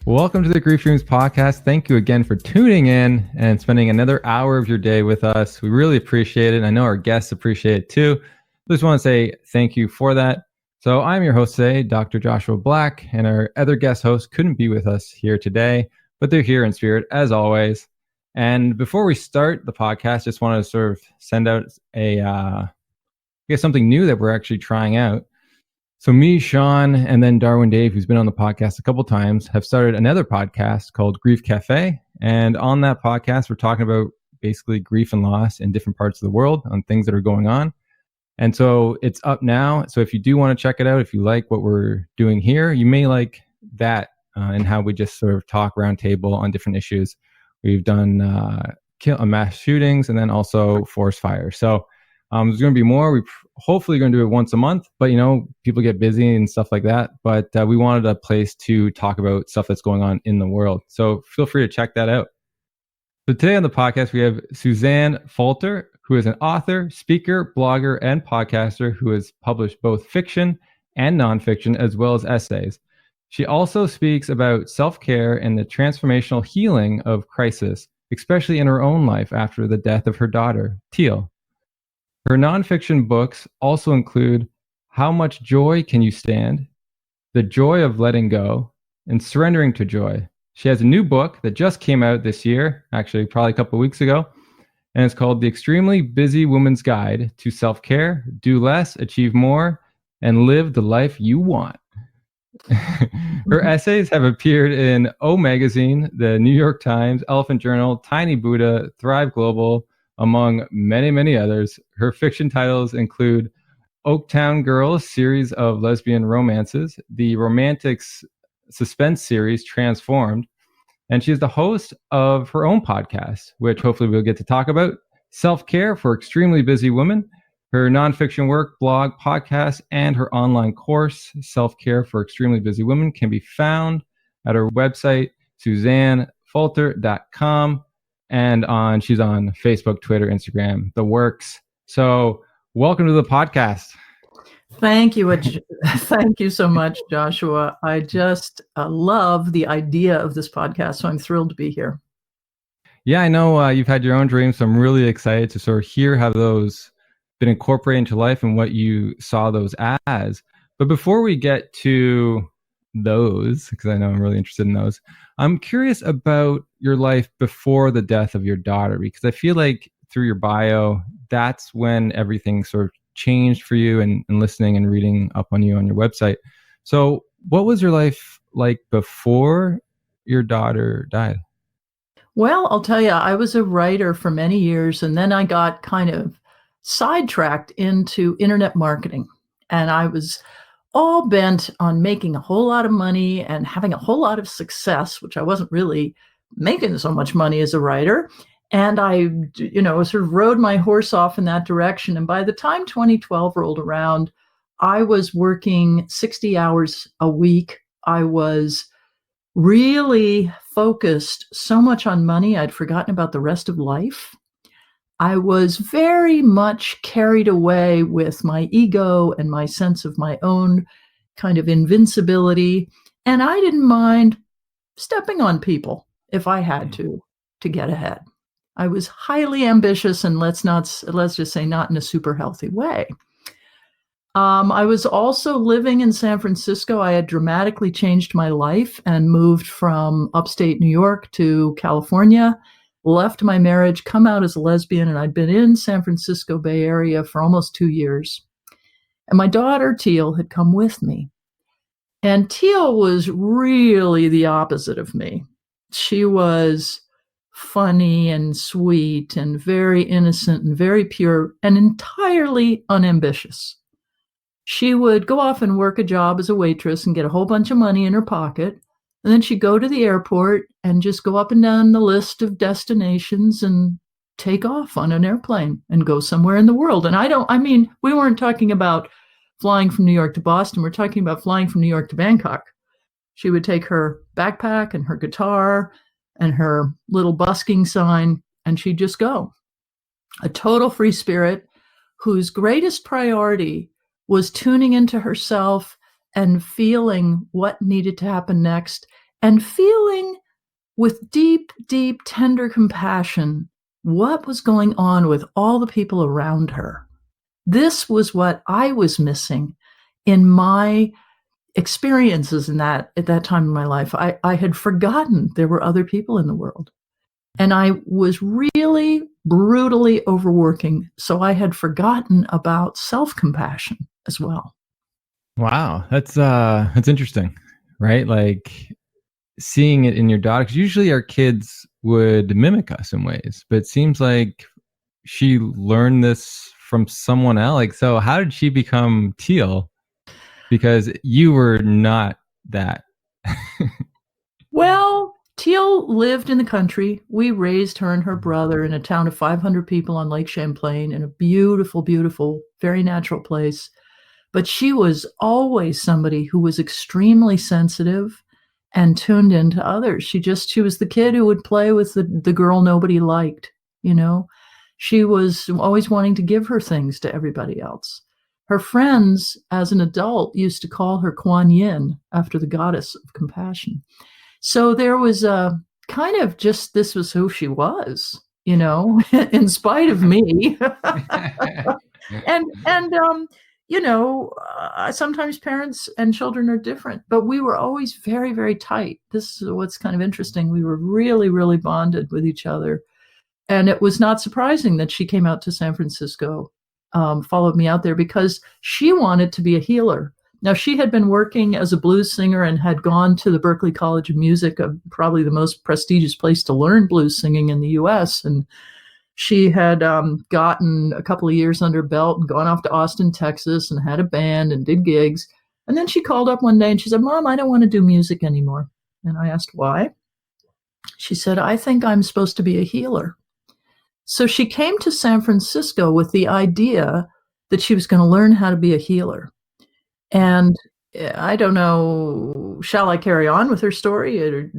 Welcome to the Grief Dreams podcast. Thank you again for tuning in and spending another hour of your day with us. We really appreciate it. I know our guests appreciate it too. Just want to say thank you for that. So I'm your host today, Dr. Joshua Black, and our other guest hosts couldn't be with us here today, but they're here in spirit as always. And before we start the podcast, just want to sort of send out something new that we're actually trying out. So me, Sean, and then Darwin Dave, who's been on the podcast a couple times, have started another podcast called Grief Cafe. And on that podcast, we're talking about basically grief and loss in different parts of the world on things that are going on. And so it's up now. So if you do want to check it out, if you like what we're doing here, you may like that and how we just sort of talk roundtable on different issues. We've done mass shootings and then also forest fires. So there's going to be more. We're hopefully going to do it once a month, but people get busy and stuff like that. But we wanted a place to talk about stuff that's going on in the world. So feel free to check that out. So today on the podcast, we have Suzanne Falter, who is an author, speaker, blogger, and podcaster who has published both fiction and nonfiction, as well as essays. She also speaks about self-care and the transformational healing of crisis, especially in her own life after the death of her daughter, Teal. Her nonfiction books also include How Much Joy Can You Stand?, The Joy of Letting Go, and Surrendering to Joy. She has a new book that just came out this year, actually probably a couple of weeks ago, and it's called The Extremely Busy Woman's Guide to Self-Care, Do Less, Achieve More, and Live the Life You Want. Her essays have appeared in O Magazine, the New York Times, Elephant Journal, Tiny Buddha, Thrive Global, among many, many others. Her fiction titles include Oaktown Girls, series of lesbian romances, the romantic suspense series Transformed, and she's the host of her own podcast, which hopefully we'll get to talk about, Self-Care for Extremely Busy Women, her nonfiction work, blog, podcast, and her online course, Self-Care for Extremely Busy Women, can be found at her website, SuzanneFalter.com. And she's on Facebook, Twitter, Instagram, the works. So welcome to the podcast. Thank you. Thank you so much, Joshua. I just love the idea of this podcast, so I'm thrilled to be here. Yeah, I know you've had your own dreams, so I'm really excited to sort of hear how those been incorporated into life and what you saw those as. But before we get to those, because I know I'm really interested in those, I'm curious about your life before the death of your daughter, because I feel like through your bio, that's when everything sort of changed for you, and listening and reading up on you on your website. So what was your life like before your daughter died? Well, I'll tell you, I was a writer for many years, and then I got kind of sidetracked into internet marketing. And I was all bent on making a whole lot of money and having a whole lot of success, which I wasn't really making so much money as a writer. And I, sort of rode my horse off in that direction. And by the time 2012 rolled around, I was working 60 hours a week. I was really focused so much on money, I'd forgotten about the rest of life. I was very much carried away with my ego and my sense of my own kind of invincibility. And I didn't mind stepping on people if I had to get ahead. I was highly ambitious, and let's just say not in a super healthy way. I was also living in San Francisco. I had dramatically changed my life and moved from upstate New York to California, left my marriage, come out as a lesbian, and I'd been in San Francisco Bay Area for almost 2 years. And my daughter, Teal, had come with me. And Teal was really the opposite of me. She was funny and sweet and very innocent and very pure and entirely unambitious. She would go off and work a job as a waitress and get a whole bunch of money in her pocket. And then she'd go to the airport and just go up and down the list of destinations and take off on an airplane and go somewhere in the world. And we weren't talking about flying from New York to Boston. We're talking about flying from New York to Bangkok. She would take her backpack and her guitar and her little busking sign, and she'd just go. A total free spirit whose greatest priority was tuning into herself and feeling what needed to happen next, and feeling with deep, deep, tender compassion what was going on with all the people around her. This was what I was missing in my experiences at that time in my life. I had forgotten there were other people in the world. And I was really brutally overworking. So I had forgotten about self-compassion as well. Wow, that's interesting, right? Like seeing it in your daughter, 'cause usually our kids would mimic us in ways, but it seems like she learned this from someone else. Like, so how did she become Teal? Because you were not that. Well, Teal lived in the country. We raised her and her brother in a town of 500 people on Lake Champlain in a beautiful, beautiful, very natural place. But she was always somebody who was extremely sensitive and tuned into others. She was the kid who would play with the girl nobody liked, you know. She was always wanting to give her things to everybody else. Her friends, as an adult, used to call her Kuan Yin, after the goddess of compassion. So there was a kind of just this was who she was, you know, in spite of me. And you know, sometimes parents and children are different, but we were always very, very tight. This is what's kind of interesting. We were really, really bonded with each other. And it was not surprising that she came out to San Francisco, followed me out there because she wanted to be a healer. Now, she had been working as a blues singer and had gone to the Berklee College of Music, probably the most prestigious place to learn blues singing in the US. And she had gotten a couple of years under her belt and gone off to Austin, Texas, and had a band and did gigs. And then she called up one day and she said, "Mom, I don't want to do music anymore." And I asked why. She said, "I think I'm supposed to be a healer." So she came to San Francisco with the idea that she was going to learn how to be a healer. And I don't know, shall I carry on with her story?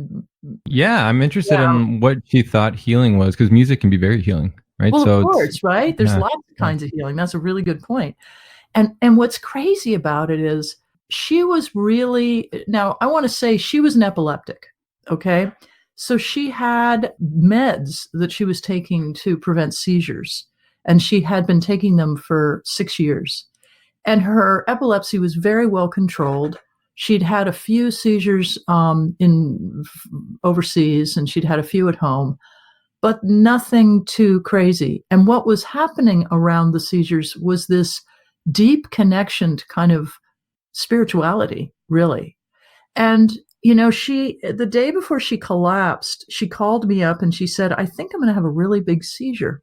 Yeah, I'm interested in what she thought healing was, because music can be very healing, right? Well, So of course, right? There's lots of kinds of healing. That's a really good point. And what's crazy about it is she was really, now I want to say she was an epileptic, okay? So she had meds that she was taking to prevent seizures, and she had been taking them for 6 years. And her epilepsy was very well controlled. She'd had a few seizures in overseas, and she'd had a few at home, but nothing too crazy. And what was happening around the seizures was this deep connection to kind of spirituality, really. And, you know, the day before she collapsed, she called me up and she said, "I think I'm going to have a really big seizure."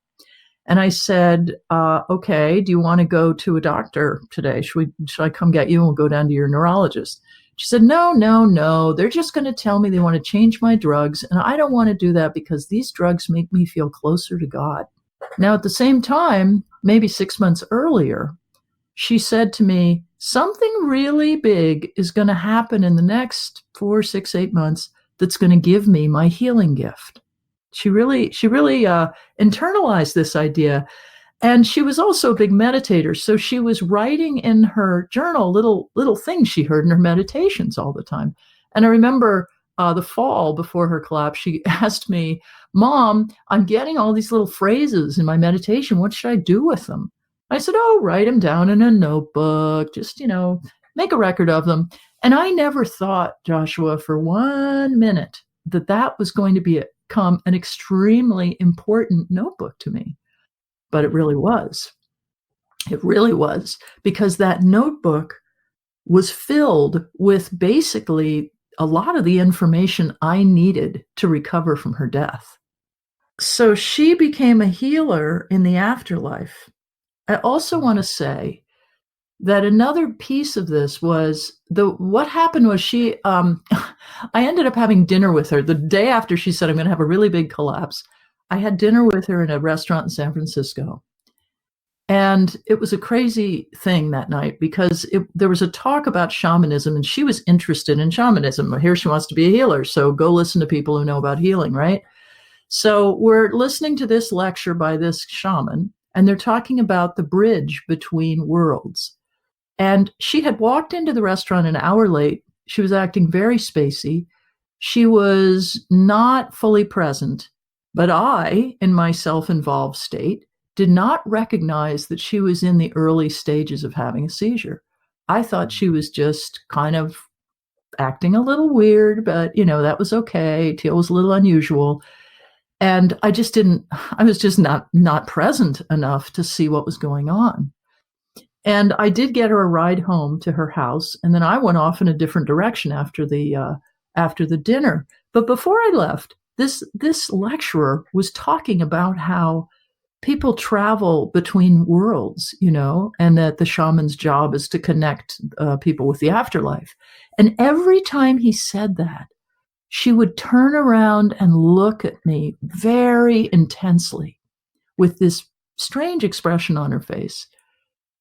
And I said, "Okay, do you want to go to a doctor today? Should I come get you and we'll go down to your neurologist?" She said, "No, no, no. They're just going to tell me they want to change my drugs. And I don't want to do that because these drugs make me feel closer to God." Now, at the same time, maybe 6 months earlier, she said to me, "Something really big is going to happen in the next 4, 6, 8 months that's going to give me my healing gift." She really internalized this idea. And she was also a big meditator. So she was writing in her journal little things she heard in her meditations all the time. And I remember the fall before her collapse, she asked me, "Mom, I'm getting all these little phrases in my meditation. What should I do with them?" I said, "Oh, write them down in a notebook. Just, you know, make a record of them." And I never thought, Joshua, for 1 minute that was going to become an extremely important notebook to me. But it really was. It really was, because that notebook was filled with basically a lot of the information I needed to recover from her death. So she became a healer in the afterlife. I also want to say that another piece of this was what happened was I ended up having dinner with her the day after she said, "I'm going to have a really big collapse." I had dinner with her in a restaurant in San Francisco. And it was a crazy thing that night because there was a talk about shamanism, and she was interested in shamanism. Here she wants to be a healer, so go listen to people who know about healing, right? So we're listening to this lecture by this shaman, and they're talking about the bridge between worlds. And she had walked into the restaurant an hour late. She was acting very spacey. She was not fully present. But I, in my self-involved state, did not recognize that she was in the early stages of having a seizure. I thought she was just kind of acting a little weird, but that was okay. Teal was a little unusual. And I was just not present enough to see what was going on. And I did get her a ride home to her house, and then I went off in a different direction after the dinner. But before I left, this lecturer was talking about how people travel between worlds, and that the shaman's job is to connect people with the afterlife. And every time he said that, she would turn around and look at me very intensely with this strange expression on her face.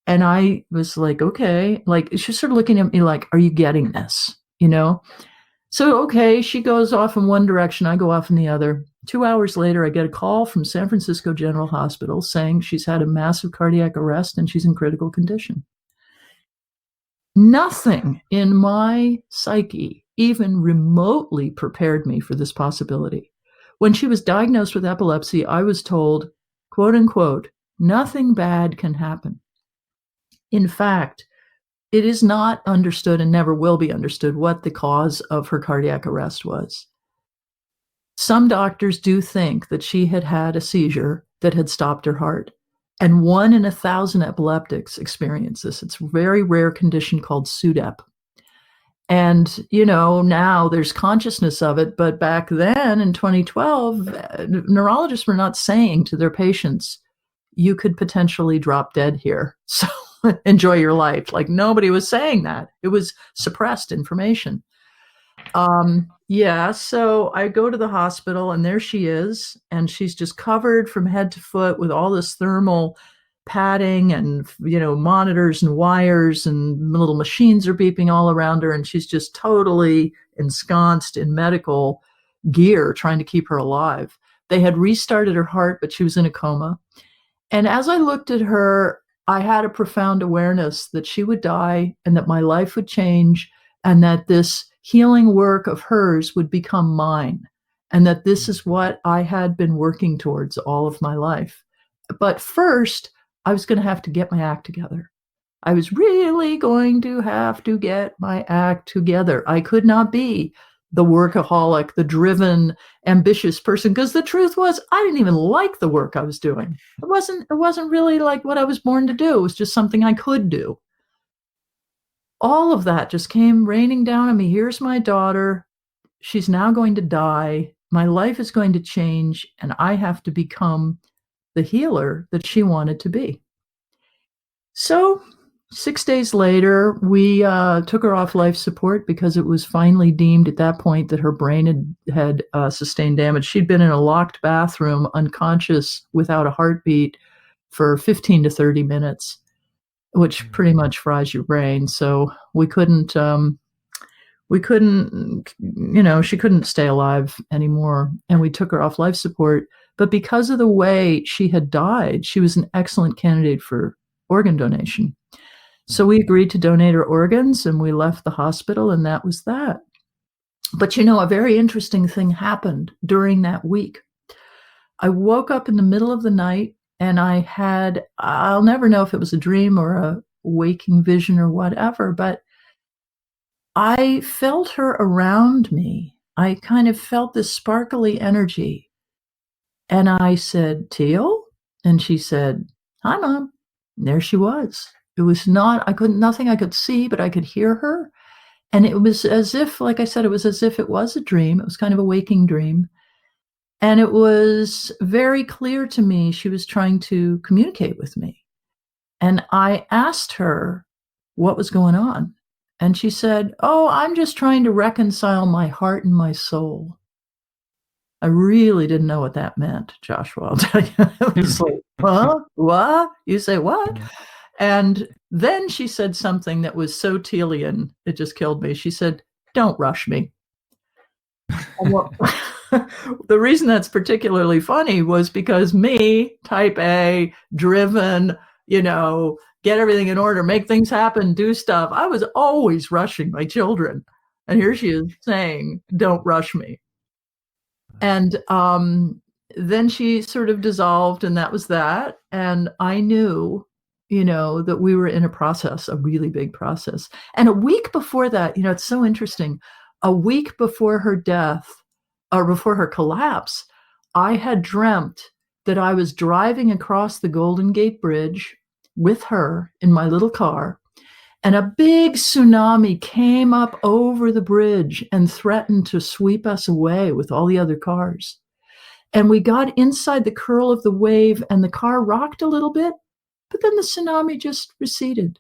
And I was like, okay, like she's sort of looking at me like, are you getting this? So, okay, she goes off in one direction, I go off in the other. 2 hours later, I get a call from San Francisco General Hospital saying she's had a massive cardiac arrest and she's in critical condition. Nothing in my psyche even remotely prepared me for this possibility. When she was diagnosed with epilepsy, I was told, quote unquote, nothing bad can happen. In fact, it is not understood and never will be understood what the cause of her cardiac arrest was. Some doctors do think that she had had a seizure that had stopped her heart. And 1 in 1,000 epileptics experience this. It's a very rare condition called SUDEP. And, now there's consciousness of it. But back then in 2012, neurologists were not saying to their patients, you could potentially drop dead here. So enjoy your life. Like nobody was saying that. It was suppressed information. So I go to the hospital and there she is, and she's just covered from head to foot with all this thermal padding and, monitors and wires, and little machines are beeping all around her. And she's just totally ensconced in medical gear, trying to keep her alive. They had restarted her heart, but she was in a coma. And as I looked at her, I had a profound awareness that she would die and that my life would change, and that this healing work of hers would become mine, and that this is what I had been working towards all of my life. But first, I was going to have to get my act together. I was really going to have to get my act together. I could not be the workaholic, the driven, ambitious person, because the truth was I didn't even like the work I was doing. It wasn't really like what I was born to do. It was just something I could do. All of that just came raining down on me. Here's my daughter. She's now going to die. My life is going to change, and I have to become the healer that she wanted to be. So 6 days later, we took her off life support because it was finally deemed at that point that her brain had sustained damage. She'd been in a locked bathroom, unconscious, without a heartbeat for 15 to 30 minutes. Which pretty much fries your brain. So she couldn't stay alive anymore. And we took her off life support. But because of the way she had died, she was an excellent candidate for organ donation. So we agreed to donate her organs, and we left the hospital, and that was that. But a very interesting thing happened during that week. I woke up in the middle of the night, and I'll never know if it was a dream or a waking vision or whatever, but I felt her around me. I kind of felt this sparkly energy. And I said, Teal? And she said, hi, Mom. And there she was. It was nothing I could see, but I could hear her. And it was as if, like I said, it was as if it was a dream. It was kind of a waking dream. And it was very clear to me she was trying to communicate with me. And I asked her what was going on. And she said, oh, I'm just trying to reconcile my heart and my soul. I really didn't know what that meant, Joshua. I'll tell you. It was like, huh? What? You say what? And then she said something that was so Tealian, it just killed me. She said, don't rush me. The reason that's particularly funny was because me, type A, driven, get everything in order, make things happen, do stuff. I was always rushing my children. And here she is saying, don't rush me. And then she sort of dissolved, and that was that. And I knew, that we were in a process, a really big process. And a week before that, it's so interesting. A week before her death, or before her collapse, I had dreamt that I was driving across the Golden Gate Bridge with her in my little car, and a big tsunami came up over the bridge and threatened to sweep us away with all the other cars. And we got inside the curl of the wave, and the car rocked a little bit, but then the tsunami just receded,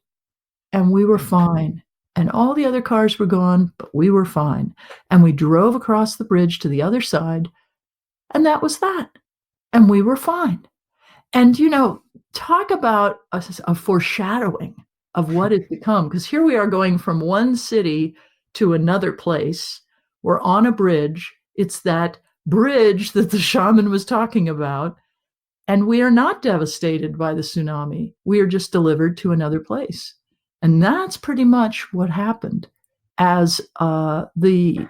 and we were fine. And all the other cars were gone, but we were fine. And we drove across the bridge to the other side, and that was that. And we were fine. And, talk about a foreshadowing of what is to come. Because here we are going from one city to another place. We're on a bridge. It's that bridge that the shaman was talking about. And we are not devastated by the tsunami. We are just delivered to another place. And that's pretty much what happened as the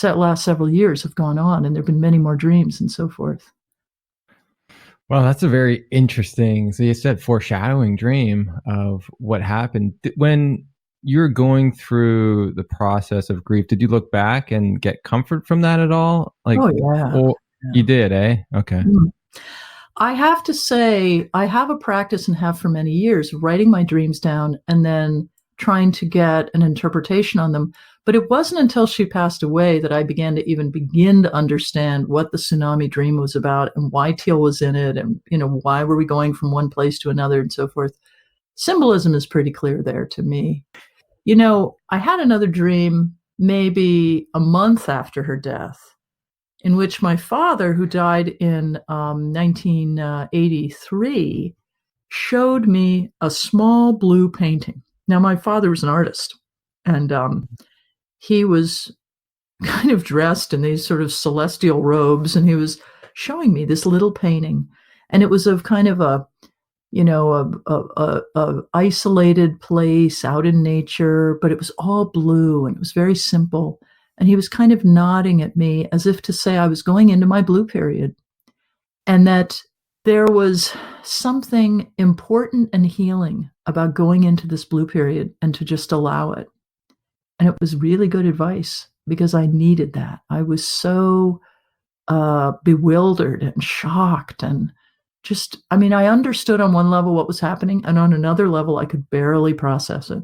last several years have gone on. And there have been many more dreams and so forth. Well, that's a very interesting, so you said foreshadowing dream of what happened. When you're going through the process of grief, did you look back and get comfort from that at all? Oh, yeah. You did, eh? Okay. I have to say, I have a practice and have for many years writing my dreams down and then trying to get an interpretation on them. But it wasn't until she passed away that I began to understand what the tsunami dream was about and why Teal was in it, and why were we going from one place to another and so forth. Symbolism is pretty clear there to me. I had another dream maybe a month after her death, in which my father, who died in 1983, showed me a small blue painting. Now, my father was an artist, and he was kind of dressed in these sort of celestial robes, and he was showing me this little painting. And it was of kind of a isolated place out in nature, but it was all blue and it was very simple. And he was kind of nodding at me as if to say I was going into my blue period, and that there was something important and healing about going into this blue period and to just allow it. And it was really good advice because I needed that. I was so bewildered and shocked, and just, I understood on one level what was happening, and on another level, I could barely process it.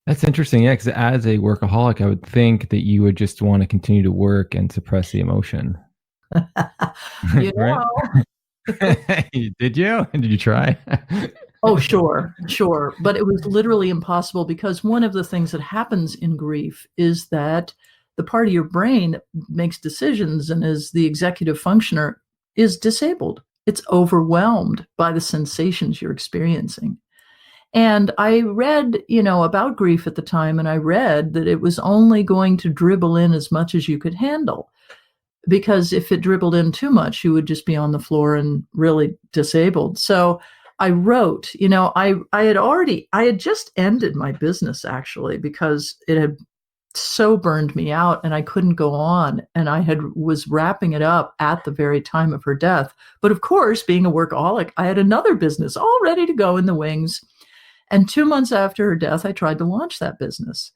That's interesting. Yeah, because as a workaholic, I would think that you would just want to continue to work and suppress the emotion. Did you? Did you try? Oh, sure. But it was literally impossible, because one of the things that happens in grief is that the part of your brain that makes decisions and is the executive functioner is disabled. It's overwhelmed by the sensations you're experiencing. And I read, about grief at the time, and I read that it was only going to dribble in as much as you could handle. Because if it dribbled in too much, you would just be on the floor and really disabled. So I wrote, I had just ended my business, actually, because it had so burned me out and I couldn't go on. And was wrapping it up at the very time of her death. But of course, being a workaholic, I had another business all ready to go in the wings. And 2 months after her death, I tried to launch that business.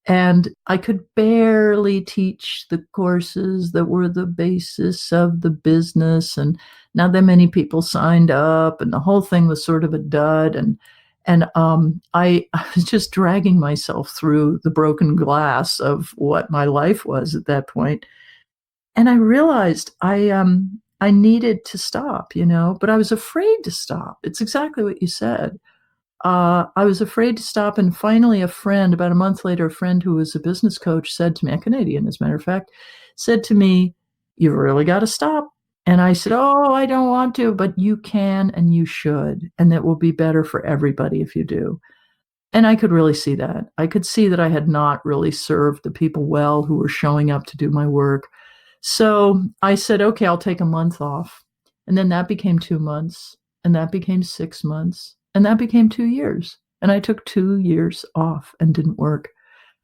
And I could barely teach the courses that were the basis of the business. And not that many people signed up, and the whole thing was sort of a dud. And I was just dragging myself through the broken glass of what my life was at that point. And I realized I needed to stop, but I was afraid to stop. It's exactly what you said. I was afraid to stop. And finally, about a month later, a friend who was a business coach said to me, a Canadian, as a matter of fact, said to me, "You really got to stop." And I said, "Oh, I don't want to," but you can and you should. And that will be better for everybody if you do. And I could really see that. I could see that I had not really served the people well who were showing up to do my work. So I said, okay, I'll take a month off. And then that became 2 months. and that became 6 months, and that became 2 years. And I took 2 years off and didn't work.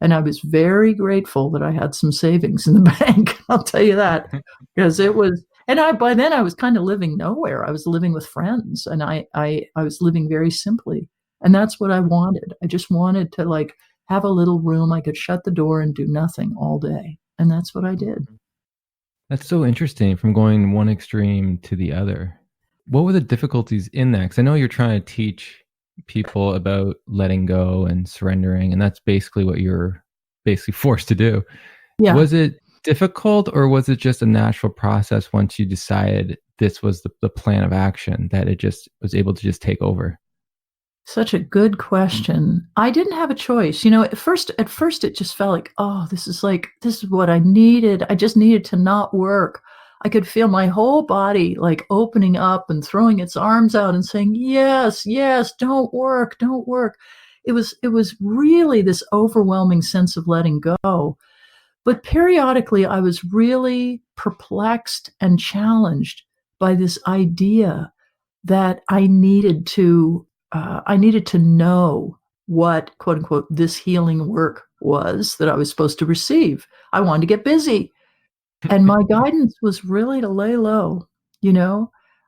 And I was very grateful that I had some savings in the bank. I'll tell you that, because it was, and by then I was kind of living nowhere. I was living with friends, and I was living very simply. And that's what I wanted. I just wanted to like have a little room I could shut the door and do nothing all day. And that's what I did. That's so interesting, from going one extreme to the other. What were the difficulties in that? Because I know you're trying to teach people about letting go and surrendering, and that's basically what you're basically forced to do. Yeah. Was it difficult, or was it just a natural process once you decided this was the plan of action, that it just was able to just take over? Such a good question. I didn't have a choice. At first it just felt this is what I needed. I just needed to not work. I could feel my whole body like opening up and throwing its arms out and saying, yes, yes, don't work, don't work. It was really this overwhelming sense of letting go. But periodically I was really perplexed and challenged by this idea that I needed to know what, quote unquote, this healing work was that I was supposed to receive. I wanted to get busy. And my guidance was really to lay low.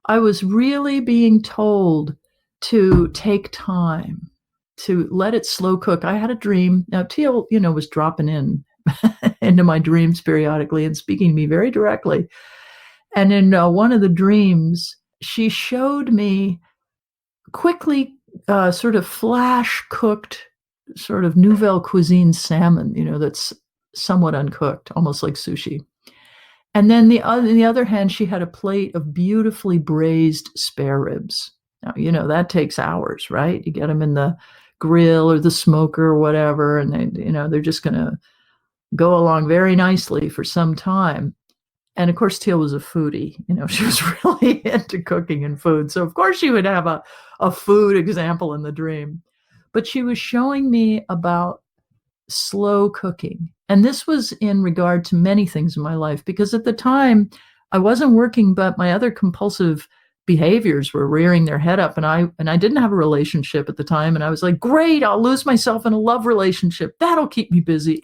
I was really being told to take time, to let it slow cook. I had a dream. Now, Teal, was dropping in into my dreams periodically and speaking to me very directly. And in one of the dreams, she showed me quickly sort of flash cooked sort of nouvelle cuisine salmon, that's somewhat uncooked, almost like sushi. And then on the other hand, she had a plate of beautifully braised spare ribs. Now, that takes hours, right? You get them in the grill or the smoker or whatever, and they're just going to go along very nicely for some time. And of course, Teal was a foodie. She was really into cooking and food. So of course she would have a food example in the dream. But she was showing me about slow cooking. And this was in regard to many things in my life, because at the time I wasn't working, but my other compulsive behaviors were rearing their head up. And I didn't have a relationship at the time. And I was like, great, I'll lose myself in a love relationship. That'll keep me busy.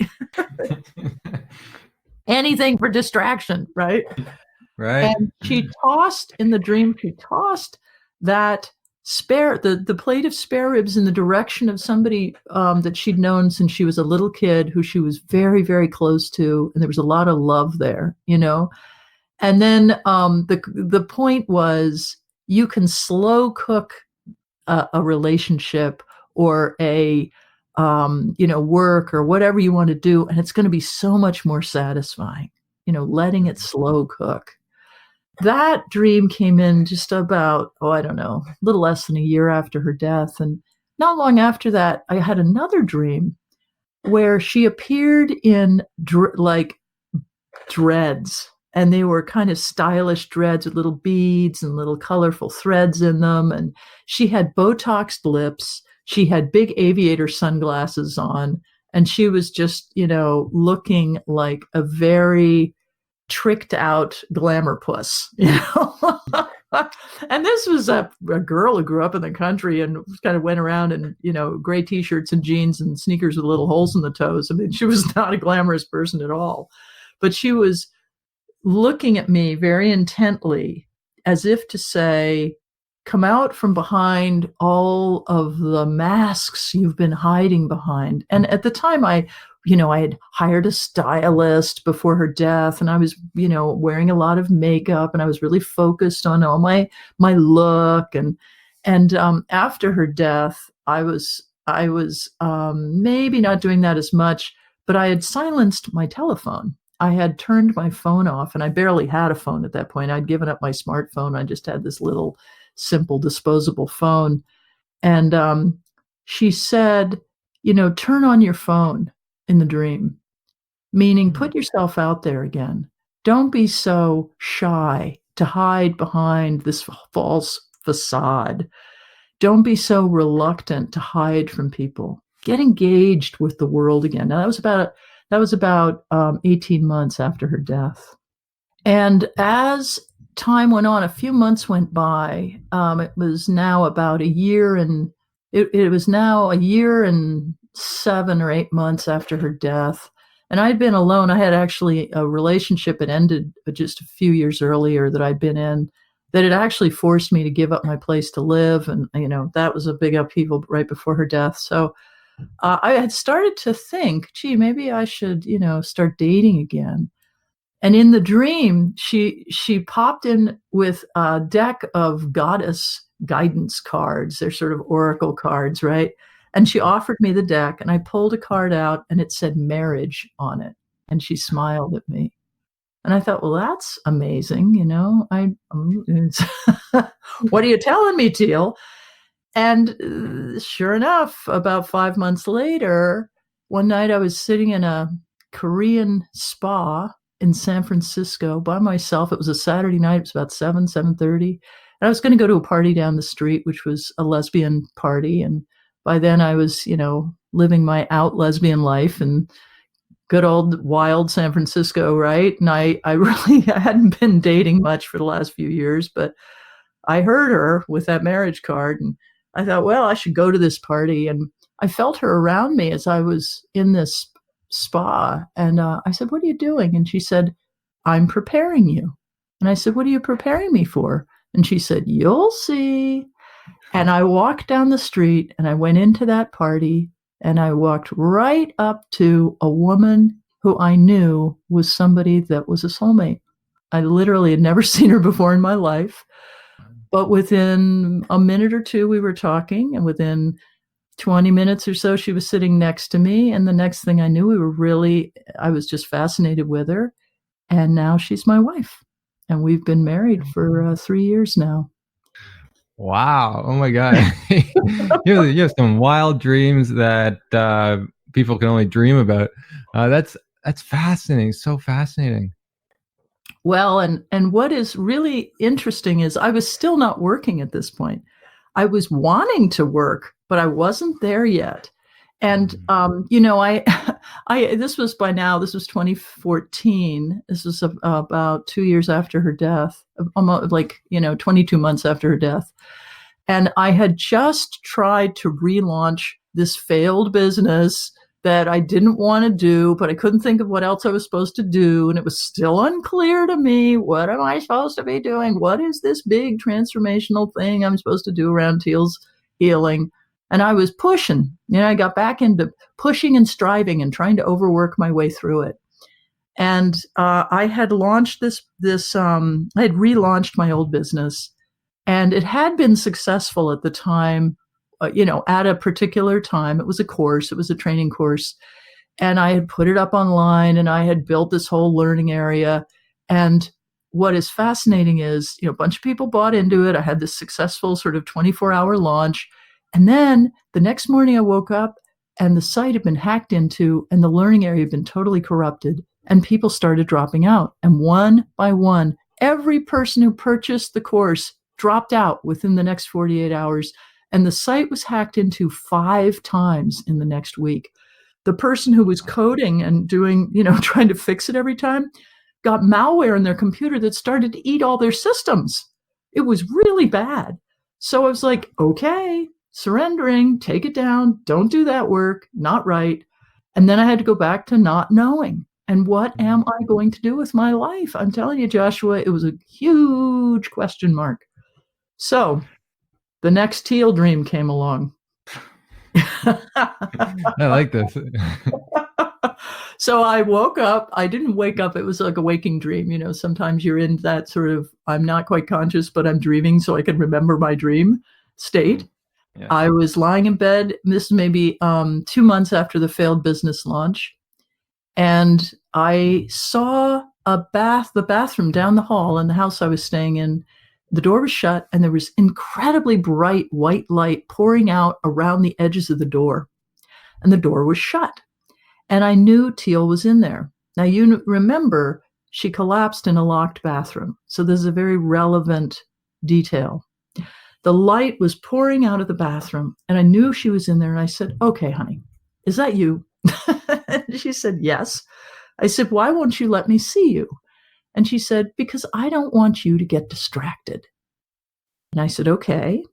Anything for distraction, right? Right. And she tossed that the plate of spare ribs in the direction of somebody that she'd known since she was a little kid, who she was very, very close to, and there was a lot of love there, And then the point was, you can slow cook a relationship or a work or whatever you want to do, and it's going to be so much more satisfying, letting it slow cook. That dream came in just about, I don't know, a little less than a year after her death. And not long after that, I had another dream where she appeared in dreads, and they were kind of stylish dreads with little beads and little colorful threads in them. And she had Botoxed lips. She had big aviator sunglasses on, and she was just, looking like a very tricked out glamour puss, And this was a girl who grew up in the country and kind of went around in, gray t-shirts and jeans and sneakers with little holes in the toes. I mean, she was not a glamorous person at all, but she was looking at me very intently, as if to say, come out from behind all of the masks you've been hiding behind. And at the time I had hired a stylist before her death, and I was, wearing a lot of makeup, and I was really focused on all my look. And after her death, I was maybe not doing that as much, but I had silenced my telephone. I had turned my phone off, and I barely had a phone at that point. I'd given up my smartphone. I just had this little simple disposable phone. And she said, turn on your phone in the dream, meaning put yourself out there again. Don't be so shy to hide behind this false facade. Don't be so reluctant to hide from people. Get engaged with the world again. Now, that was about 18 months after her death. And as time went on, a few months went by. It was now about a year, and it was now a year and 7 or 8 months after her death. And I'd been alone. I had actually a relationship that ended just a few years earlier that I'd been in, that had actually forced me to give up my place to live. And, that was a big upheaval right before her death. So I had started to think, gee, maybe I should, start dating again. And in the dream, she popped in with a deck of goddess guidance cards. They're sort of oracle cards, right? And she offered me the deck, and I pulled a card out, and it said marriage on it. And she smiled at me. And I thought, well, that's amazing. What are you telling me, Teal? And sure enough, about 5 months later, one night I was sitting in a Korean spa in San Francisco by myself. It was a Saturday night. It was about 7:30. And I was going to go to a party down the street, which was a lesbian party. And by then I was, living my out lesbian life and good old wild San Francisco, right? And I hadn't been dating much for the last few years, but I heard her with that marriage card, and I thought, well, I should go to this party. And I felt her around me as I was in this spa. And I said, what are you doing? And she said, I'm preparing you. And I said, what are you preparing me for? And she said, you'll see. And I walked down the street, and I went into that party, and I walked right up to a woman who I knew was somebody that was a soulmate. I literally had never seen her before in my life. But within a minute or two, we were talking, and within 20 minutes or so, she was sitting next to me. And the next thing I knew, I was just fascinated with her. And now she's my wife. And we've been married for 3 years now. Wow. Oh my God. You have some wild dreams that people can only dream about. That's fascinating. So fascinating. Well, and what is really interesting is I was still not working at this point. I was wanting to work, but I wasn't there yet. And this was 2014. This was about 2 years after her death, almost 22 months after her death. And I had just tried to relaunch this failed business that I didn't want to do, but I couldn't think of what else I was supposed to do. And it was still unclear to me, what am I supposed to be doing? What is this big transformational thing I'm supposed to do around Teals healing? And I was pushing, I got back into pushing and striving and trying to overwork my way through it. And I had launched I had relaunched my old business, and it had been successful at the time. At a particular time. It was a course, it was a training course. And I had put it up online, and I had built this whole learning area. And what is fascinating is, a bunch of people bought into it. I had this successful sort of 24-hour launch. And then the next morning I woke up, and the site had been hacked into, and the learning area had been totally corrupted. And people started dropping out. And one by one, every person who purchased the course dropped out within the next 48 hours. And the site was hacked into 5 times in the next week. The person who was coding and doing, trying to fix it every time, got malware in their computer that started to eat all their systems. It was really bad. So I was like, okay, surrendering, take it down, don't do that work, not right. And then I had to go back to not knowing. And what am I going to do with my life? I'm telling you, Joshua, it was a huge question mark. So the next Teal dream came along. I like this. So I woke up. I didn't wake up. It was like a waking dream. Sometimes you're in that sort of, I'm not quite conscious, but I'm dreaming so I can remember my dream state. Yeah. I was lying in bed. This is maybe 2 months after the failed business launch. And I saw the bathroom down the hall in the house I was staying in. The door was shut, and there was incredibly bright white light pouring out around the edges of the door. And the door was shut. And I knew Teal was in there. Now, you remember, she collapsed in a locked bathroom. So this is a very relevant detail. The light was pouring out of the bathroom, and I knew she was in there. And I said, okay, honey, is that you? And she said, yes. I said, why won't you let me see you? And she said, because I don't want you to get distracted. And I said, okay,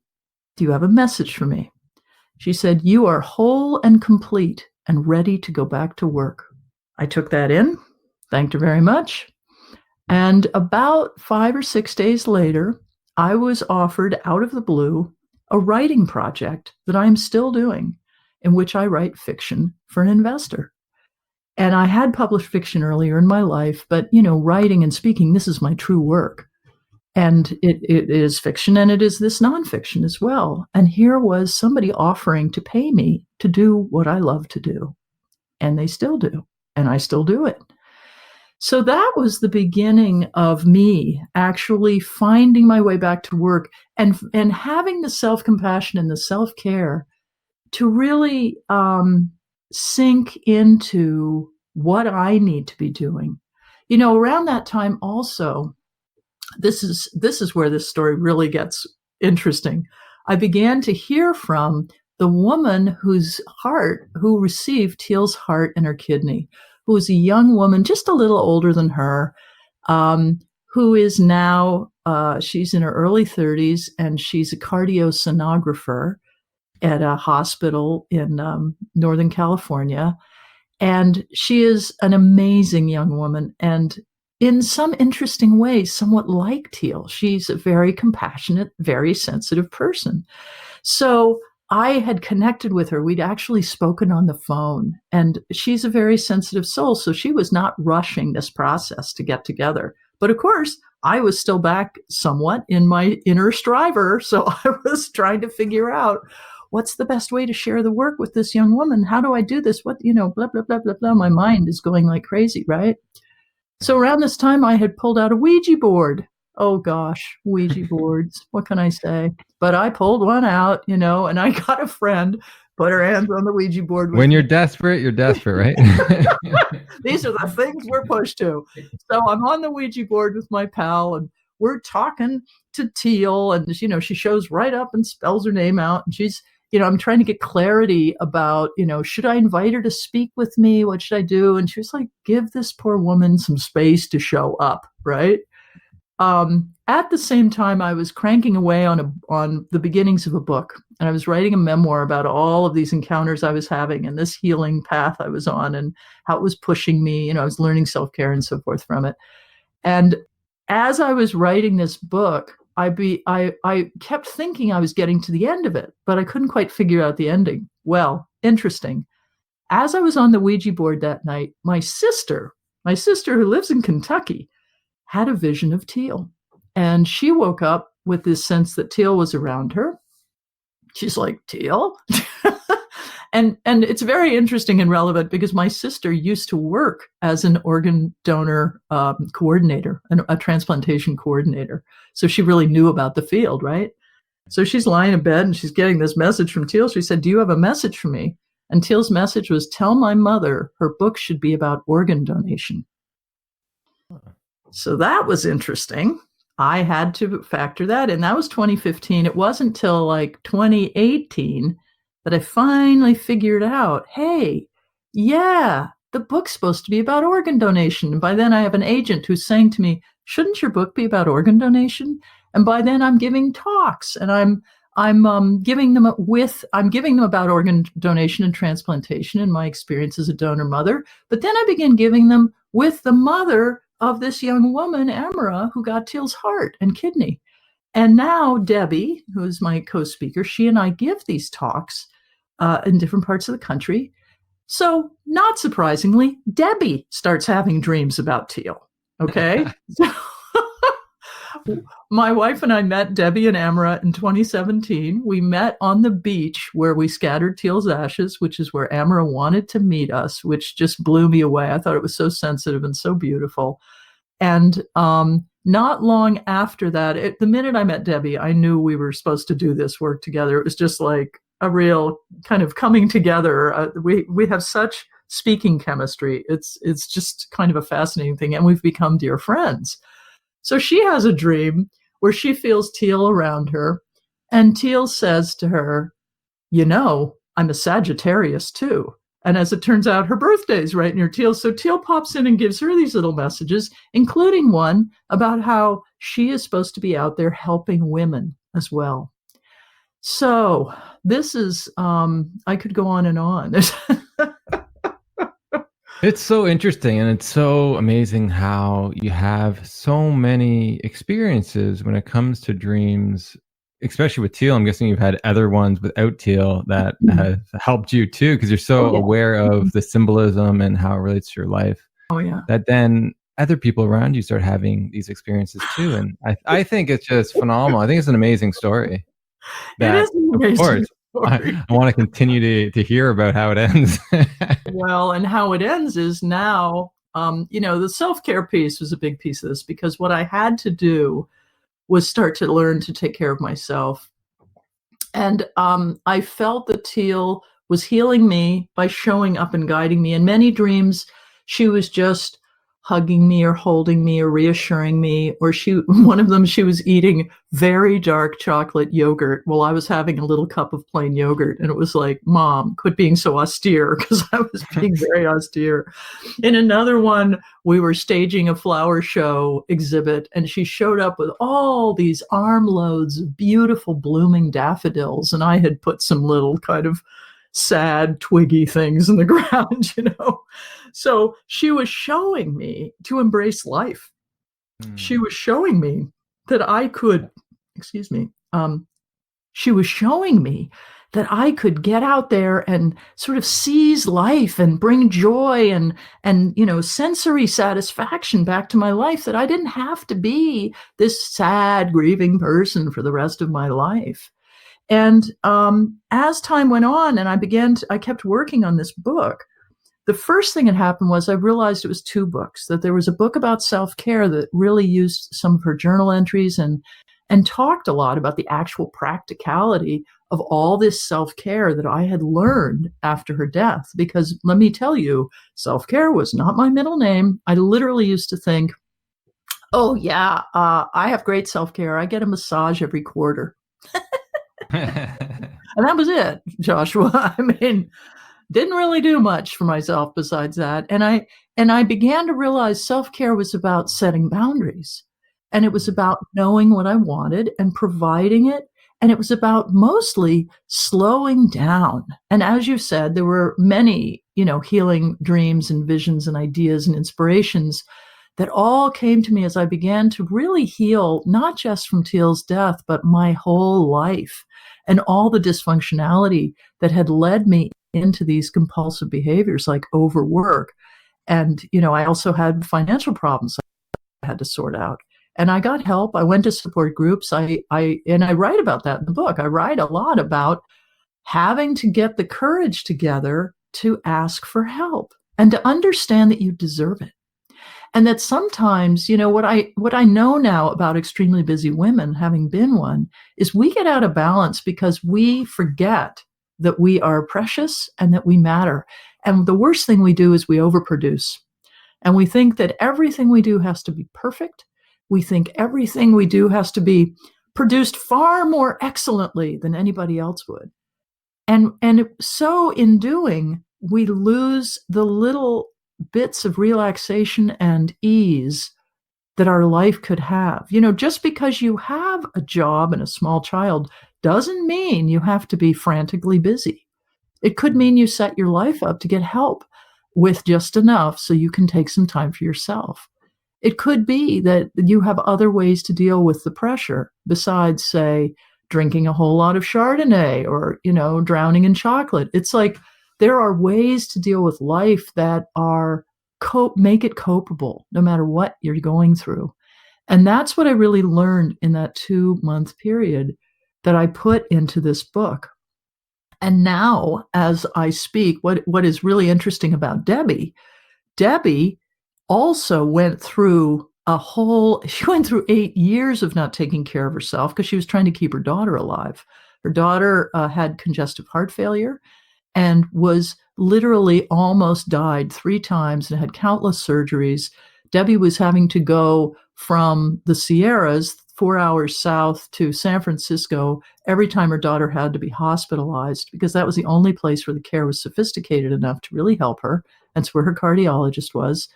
do you have a message for me? She said, you are whole and complete and ready to go back to work. I took that in, thanked her very much. And about 5 or 6 days later, I was offered out of the blue a writing project that I'm still doing, in which I write fiction for an investor. And I had published fiction earlier in my life, but writing and speaking, this is my true work. And it is fiction, and it is this nonfiction as well. And here was somebody offering to pay me to do what I love to do. And they still do. And I still do it. So that was the beginning of me actually finding my way back to work and having the self-compassion and the self-care to really sink into what I need to be doing. Around that time also, this is where this story really gets interesting. I began to hear from the woman who received Teal's heart and her kidney, who was a young woman, just a little older than her, who is now, she's in her early 30s, and she's a cardiosonographer at a hospital in Northern California. And she is an amazing young woman, and in some interesting ways, somewhat like Teal. She's a very compassionate, very sensitive person. So I had connected with her. We'd actually spoken on the phone, and she's a very sensitive soul. So she was not rushing this process to get together. But of course, I was still back somewhat in my inner striver. So I was trying to figure out, what's the best way to share the work with this young woman? How do I do this? What, blah, blah, blah, blah, blah. My mind is going like crazy, right? So around this time, I had pulled out a Ouija board. Oh, gosh, Ouija boards. What can I say? But I pulled one out, and I got a friend, put her hands on the Ouija board. When you're desperate, right? These are the things we're pushed to. So I'm on the Ouija board with my pal, and we're talking to Teal, and, she shows right up and spells her name out. And she's, I'm trying to get clarity about, should I invite her to speak with me? What should I do? And she was like, give this poor woman some space to show up, right? At the same time, I was cranking away on the beginnings of a book, and I was writing a memoir about all of these encounters I was having and this healing path I was on and how it was pushing me. I was learning self-care and so forth from it. And as I was writing this book, I kept thinking I was getting to the end of it, but I couldn't quite figure out the ending. Well, interesting. As I was on the Ouija board that night, my sister who lives in Kentucky, had a vision of Teal. And she woke up with this sense that Teal was around her. She's like, Teal? And it's very interesting and relevant because my sister used to work as an organ donor coordinator, a transplantation coordinator. So she really knew about the field, right? So she's lying in bed and she's getting this message from Teal. She said, do you have a message for me? And Teal's message was, tell my mother her book should be about organ donation. So that was interesting. I had to factor that in. That was 2015. It wasn't until like 2018 that I finally figured out, hey, yeah, the book's supposed to be about organ donation. And by then I have an agent who's saying to me, shouldn't your book be about organ donation? And by then I'm giving talks, and I'm giving them about organ donation and transplantation and my experience as a donor mother. But then I began giving them with the mother of this young woman, Amara, who got Teal's heart and kidney. And now Debbie, who is my co-speaker, she and I give these talks in different parts of the country. So not surprisingly, Debbie starts having dreams about Teal. Okay. My wife and I met Debbie and Amara in 2017. We met on the beach where we scattered Teal's ashes, which is where Amara wanted to meet us, which just blew me away. I thought it was so sensitive and so beautiful. And not long after that, the minute I met Debbie, I knew we were supposed to do this work together. It was just like a real kind of coming together. We have such speaking chemistry. It's just kind of a fascinating thing. And we've become dear friends. So she has a dream where she feels Teal around her, and Teal says to her, I'm a Sagittarius too. And as it turns out, her birthday is right near Teal. So Teal pops in and gives her these little messages, including one about how she is supposed to be out there helping women as well. So this is, I could go on and on. It's so interesting, and it's so amazing how you have so many experiences when it comes to dreams, especially with Teal. I'm guessing you've had other ones without Teal that have helped you too, because you're so aware of the symbolism and how it relates to your life. Oh, yeah. That then other people around you start having these experiences too. And I think it's just phenomenal. I think it's an amazing story. It is an amazing story. I want to continue to hear about how it ends. Well, and how it ends is now, the self-care piece was a big piece of this, because what I had to do was start to learn to take care of myself. And I felt that Teal was healing me by showing up and guiding me. In many dreams, she was just hugging me or holding me or reassuring me, or one of them, she was eating very dark chocolate yogurt while I was having a little cup of plain yogurt. And it was like, Mom, quit being so austere, because I was being very austere. In another one, we were staging a flower show exhibit, and she showed up with all these armloads of beautiful blooming daffodils. And I had put some little kind of sad twiggy things in the ground, So she was showing me to embrace life. She was showing me that I could, she was showing me that I could get out there and sort of seize life and bring joy and sensory satisfaction back to my life, that I didn't have to be this sad, grieving person for the rest of my life. And as time went on and I kept working on this book, the first thing that happened was I realized it was two books, that there was a book about self-care that really used some of her journal entries and talked a lot about the actual practicality of all this self-care that I had learned after her death. Because let me tell you, self-care was not my middle name. I literally used to think, oh yeah, I have great self-care. I get a massage every quarter. And that was it, Joshua. I mean, didn't really do much for myself besides that. And I began to realize self-care was about setting boundaries. And it was about knowing what I wanted and providing it. And it was about mostly slowing down. And as you said, there were many, healing dreams and visions and ideas and inspirations that all came to me as I began to really heal, not just from Teal's death, but my whole life and all the dysfunctionality that had led me into these compulsive behaviors like overwork. And, I also had financial problems I had to sort out. And I got help. I went to support groups. I write about that in the book. I write a lot about having to get the courage together to ask for help and to understand that you deserve it. And that sometimes, what I know now about extremely busy women, having been one, is we get out of balance because we forget that we are precious and that we matter. And the worst thing we do is we overproduce. And we think that everything we do has to be perfect. We think everything we do has to be produced far more excellently than anybody else would. And so in doing, we lose the little bits of relaxation and ease that our life could have. Just because you have a job and a small child doesn't mean you have to be frantically busy. It could mean you set your life up to get help with just enough so you can take some time for yourself. It could be that you have other ways to deal with the pressure besides, say, drinking a whole lot of Chardonnay or, drowning in chocolate. It's like there are ways to deal with life that are make it copable no matter what you're going through. And that's what I really learned in that 2-month period that I put into this book. And now, as I speak, what is really interesting about Debbie also went through she went through 8 years of not taking care of herself because she was trying to keep her daughter alive. Her daughter had congestive heart failure and was literally almost died 3 times and had countless surgeries. Debbie was having to go from the Sierras, 4 hours south to San Francisco every time her daughter had to be hospitalized, because that was the only place where the care was sophisticated enough to really help her. That's where her cardiologist was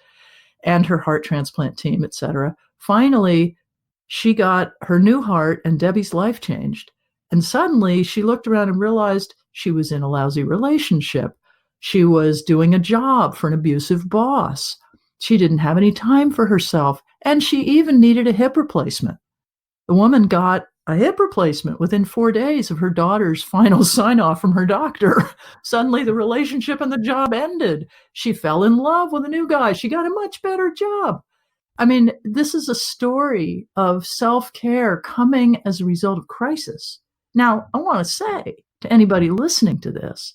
and her heart transplant team, et cetera. Finally, she got her new heart and Debbie's life changed. And suddenly she looked around and realized she was in a lousy relationship. She was doing a job for an abusive boss. She didn't have any time for herself. And she even needed a hip replacement. The woman got a hip replacement within 4 days of her daughter's final sign off from her doctor. Suddenly the relationship and the job ended. She fell in love with a new guy. She got a much better job. I mean, this is a story of self-care coming as a result of crisis. Now, I want to say to anybody listening to this,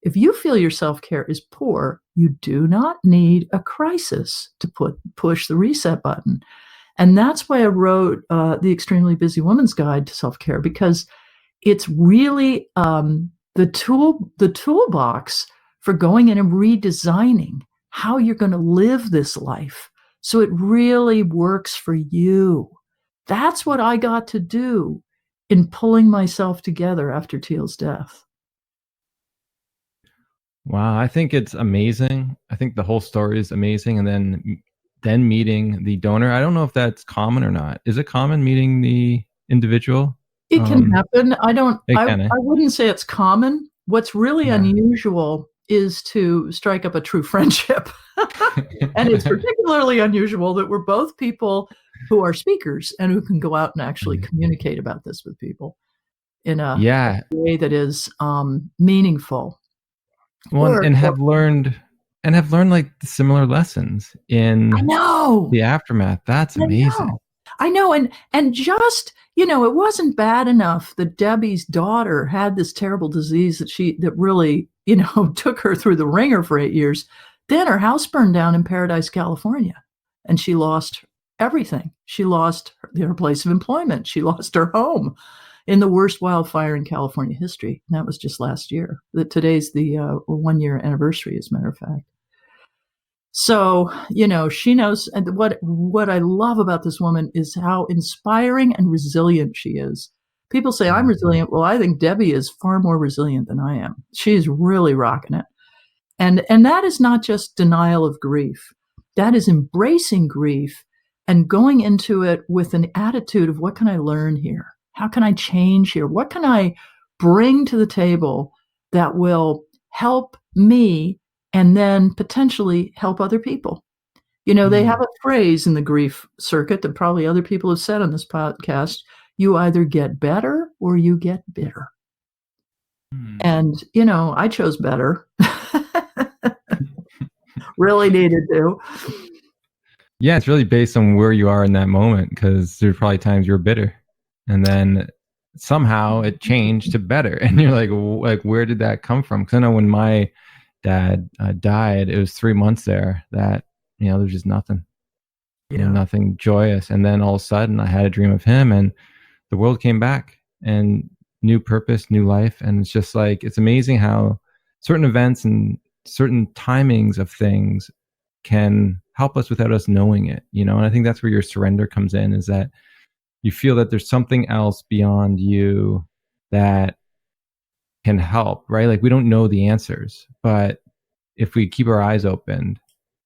if you feel your self-care is poor, you do not need a crisis to push the reset button. And that's why I wrote The Extremely Busy Woman's Guide to Self-Care, because it's really the toolbox for going in and redesigning how you're going to live this life so it really works for you. That's what I got to do in pulling myself together after Teal's death. Wow, I think it's amazing. I think the whole story is amazing. And then meeting the donor. I don't know if that's common or not. Is it common meeting the individual? It can happen. I wouldn't say it's common. What's really unusual is to strike up a true friendship. And it's particularly unusual that we're both people who are speakers and who can go out and actually communicate about this with people in a way that is meaningful. Well, and have learned like similar lessons in the aftermath. That's amazing. I know. And just, it wasn't bad enough that Debbie's daughter had this terrible disease that really, took her through the ringer for 8 years. Then her house burned down in Paradise, California, and she lost everything. She lost her place of employment. She lost her home in the worst wildfire in California history. And that was just last year. Today's the 1 year anniversary, as a matter of fact. So, she knows. And what I love about this woman is how inspiring and resilient she is. People say I'm resilient. Well, I think Debbie is far more resilient than I am. She's really rocking it. And that is not just denial of grief. That is embracing grief and going into it with an attitude of, what can I learn here? How can I change here? What can I bring to the table that will help me and then potentially help other people? They have a phrase in the grief circuit that probably other people have said on this podcast: you either get better or you get bitter. And, I chose better. Really needed to. Yeah, it's really based on where you are in that moment, because there's probably times you're bitter. And then somehow it changed to better. And you're like, where did that come from? Because I know when my dad died, it was 3 months there that, there's just nothing. Nothing joyous. And then all of a sudden I had a dream of him and the world came back and new purpose, new life. And it's just like, it's amazing how certain events and certain timings of things can help us without us knowing it, and I think that's where your surrender comes in, is that you feel that there's something else beyond you that can help, right? Like, we don't know the answers, but if we keep our eyes open,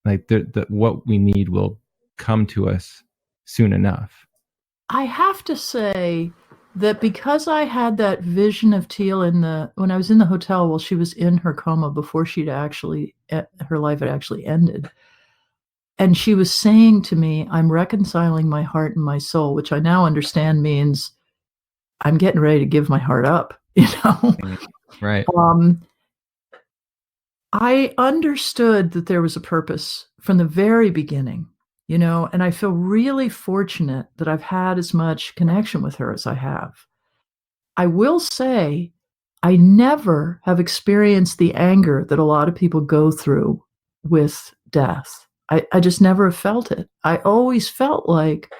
like what we need will come to us soon enough. I have to say that because I had that vision of Teal when I was in the hotel while she was in her coma before her life had actually ended. And she was saying to me, I'm reconciling my heart and my soul, which I now understand means I'm getting ready to give my heart up, Right. I understood that there was a purpose from the very beginning, and I feel really fortunate that I've had as much connection with her as I have. I will say I never have experienced the anger that a lot of people go through with death. I just never have felt it. I always felt like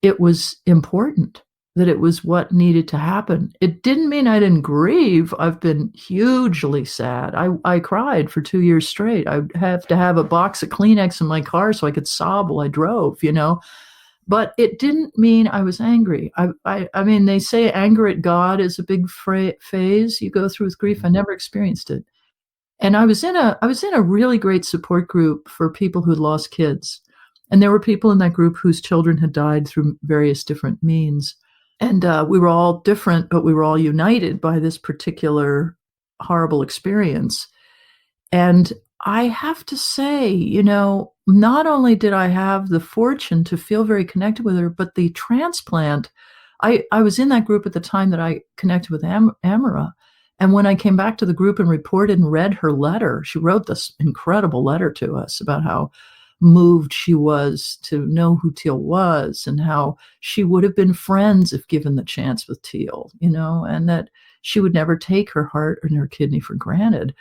it was important, that it was what needed to happen. It didn't mean I didn't grieve. I've been hugely sad. I cried for 2 years straight. I'd have to have a box of Kleenex in my car so I could sob while I drove, But it didn't mean I was angry. I mean, they say anger at God is a big phase you go through with grief. I never experienced it. And I was in a really great support group for people who'd lost kids. And there were people in that group whose children had died through various different means. And we were all different, but we were all united by this particular horrible experience. And I have to say, not only did I have the fortune to feel very connected with her, but the transplant, I was in that group at the time that I connected with Amara. And when I came back to the group and reported and read her letter, she wrote this incredible letter to us about how moved she was to know who Teal was and how she would have been friends if given the chance with Teal, and that she would never take her heart and her kidney for granted.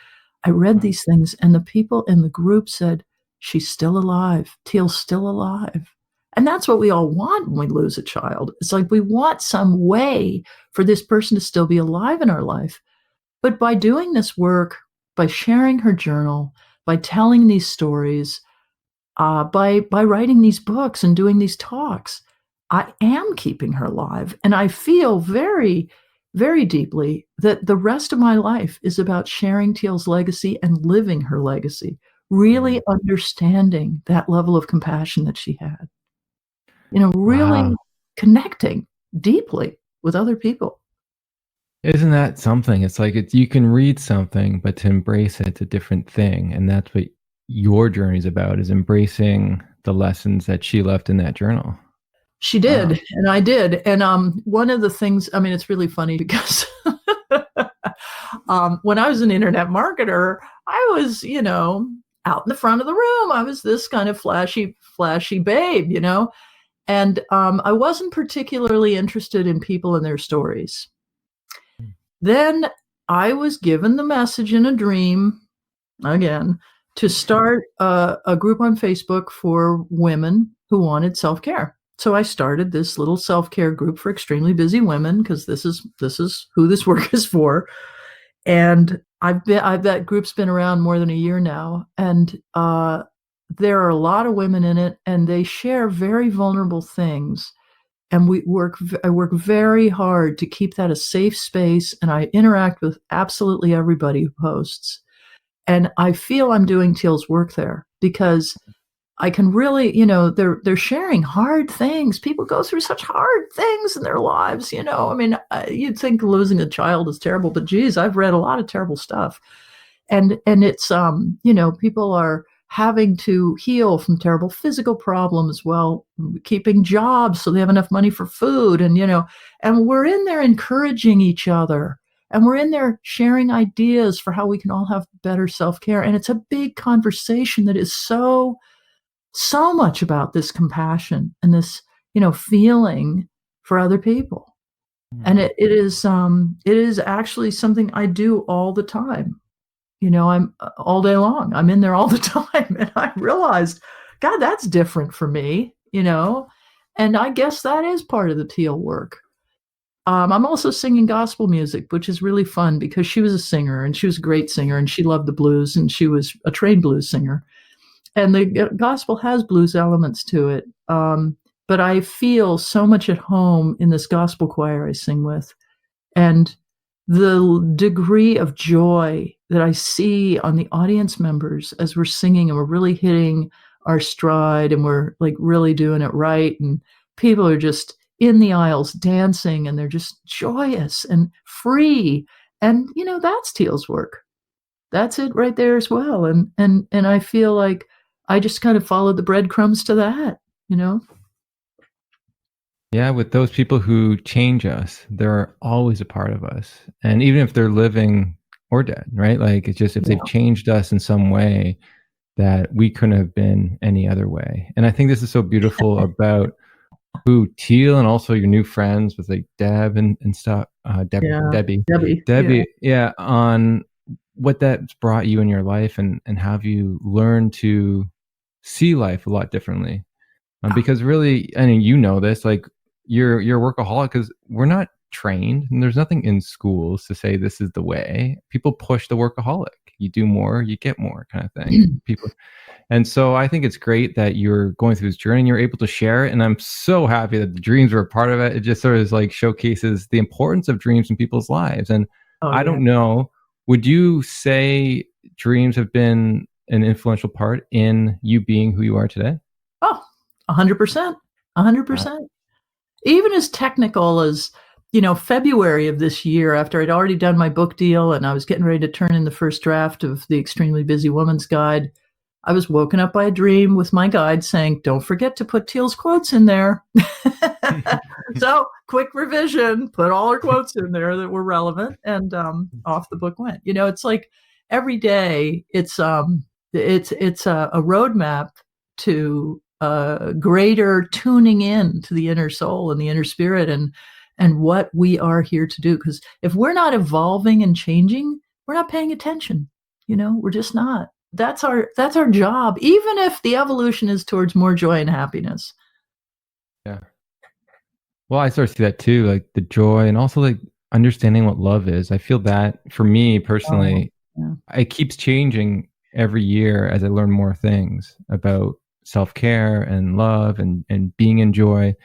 I read these things, and the people in the group said, she's still alive. Teal's still alive. And that's what we all want when we lose a child. It's like we want some way for this person to still be alive in our life. But by doing this work, by sharing her journal, by telling these stories, by writing these books and doing these talks, I am keeping her alive. And I feel very, very deeply that the rest of my life is about sharing Teal's legacy and living her legacy, really understanding that level of compassion that she had, really Wow. connecting deeply with other people. Isn't that something? It's like you can read something, but to embrace it's a different thing. And that's what your journey is about, is embracing the lessons that she left in that journal. She Wow. did, and I did. And one of the things, I mean, it's really funny because when I was an internet marketer, I was, out in the front of the room. I was this kind of flashy babe, and I wasn't particularly interested in people and their stories. Then I was given the message in a dream, again, to start a group on Facebook for women who wanted self-care. So I started this little self-care group for extremely busy women, because this is who this work is for. And that group's been around more than a year now, and there are a lot of women in it, and they share very vulnerable things. And I work very hard to keep that a safe space, and I interact with absolutely everybody who posts. And I feel I'm doing Teal's work there, because I can really, they're sharing hard things. People go through such hard things in their lives, I mean, you'd think losing a child is terrible, but geez, I've read a lot of terrible stuff. And it's, people are having to heal from terrible physical problems while keeping jobs so they have enough money for food. And, and we're in there encouraging each other. And we're in there sharing ideas for how we can all have better self-care. And it's a big conversation that is so much about this compassion and this, feeling for other people. And it is actually something I do all the time. I'm all day long. I'm in there all the time. And I realized, God, that's different for me, and I guess that is part of the Teal work. I'm also singing gospel music, which is really fun, because she was a singer, and she was a great singer, and she loved the blues, and she was a trained blues singer. And the gospel has blues elements to it. But I feel so much at home in this gospel choir I sing with. And the degree of joy that I see on the audience members as we're singing, and we're really hitting our stride, and we're like really doing it right. And people are just in the aisles dancing, and they're just joyous and free. And, that's Teal's work. That's it right there as well. And I feel like I just kind of followed the breadcrumbs to that, Yeah, with those people who change us, they're always a part of us. And even if they're living or dead, right? Like, it's just if they've changed us in some way, that we couldn't have been any other way. And I think this is so beautiful about who Teal, and also your new friends with like Deb and stuff, Debbie, yeah, on what that's brought you in your life, and how have you learned to see life a lot differently. Because really, I mean, this, like, you're a workaholic, because we're not trained, and there's nothing in schools to say this is the way. People push the workaholic. You do more, you get more kind of thing. People, and so I think it's great that you're going through this journey and you're able to share it. And I'm so happy that the dreams were a part of it. It just sort of like showcases the importance of dreams in people's lives. And Oh, I yeah. don't know, would you say dreams have been an influential part in you being who you are today? Oh, 100%. 100%. Even as technical as, February of this year, after I'd already done my book deal and I was getting ready to turn in the first draft of The Extremely Busy Woman's Guide, I was woken up by a dream with my guide saying, don't forget to put Teal's quotes in there. So, quick revision, put all her quotes in there that were relevant, and off the book went. It's like every day it's a roadmap to greater tuning in to the inner soul and the inner spirit and what we are here to do. Because if we're not evolving and changing, we're not paying attention. We're just not. That's our job, even if the evolution is towards more joy and happiness. Yeah. Well, I sort of see that too, like the joy and also like understanding what love is. I feel that for me personally, it keeps changing every year as I learn more things about self-care and love and being in joy.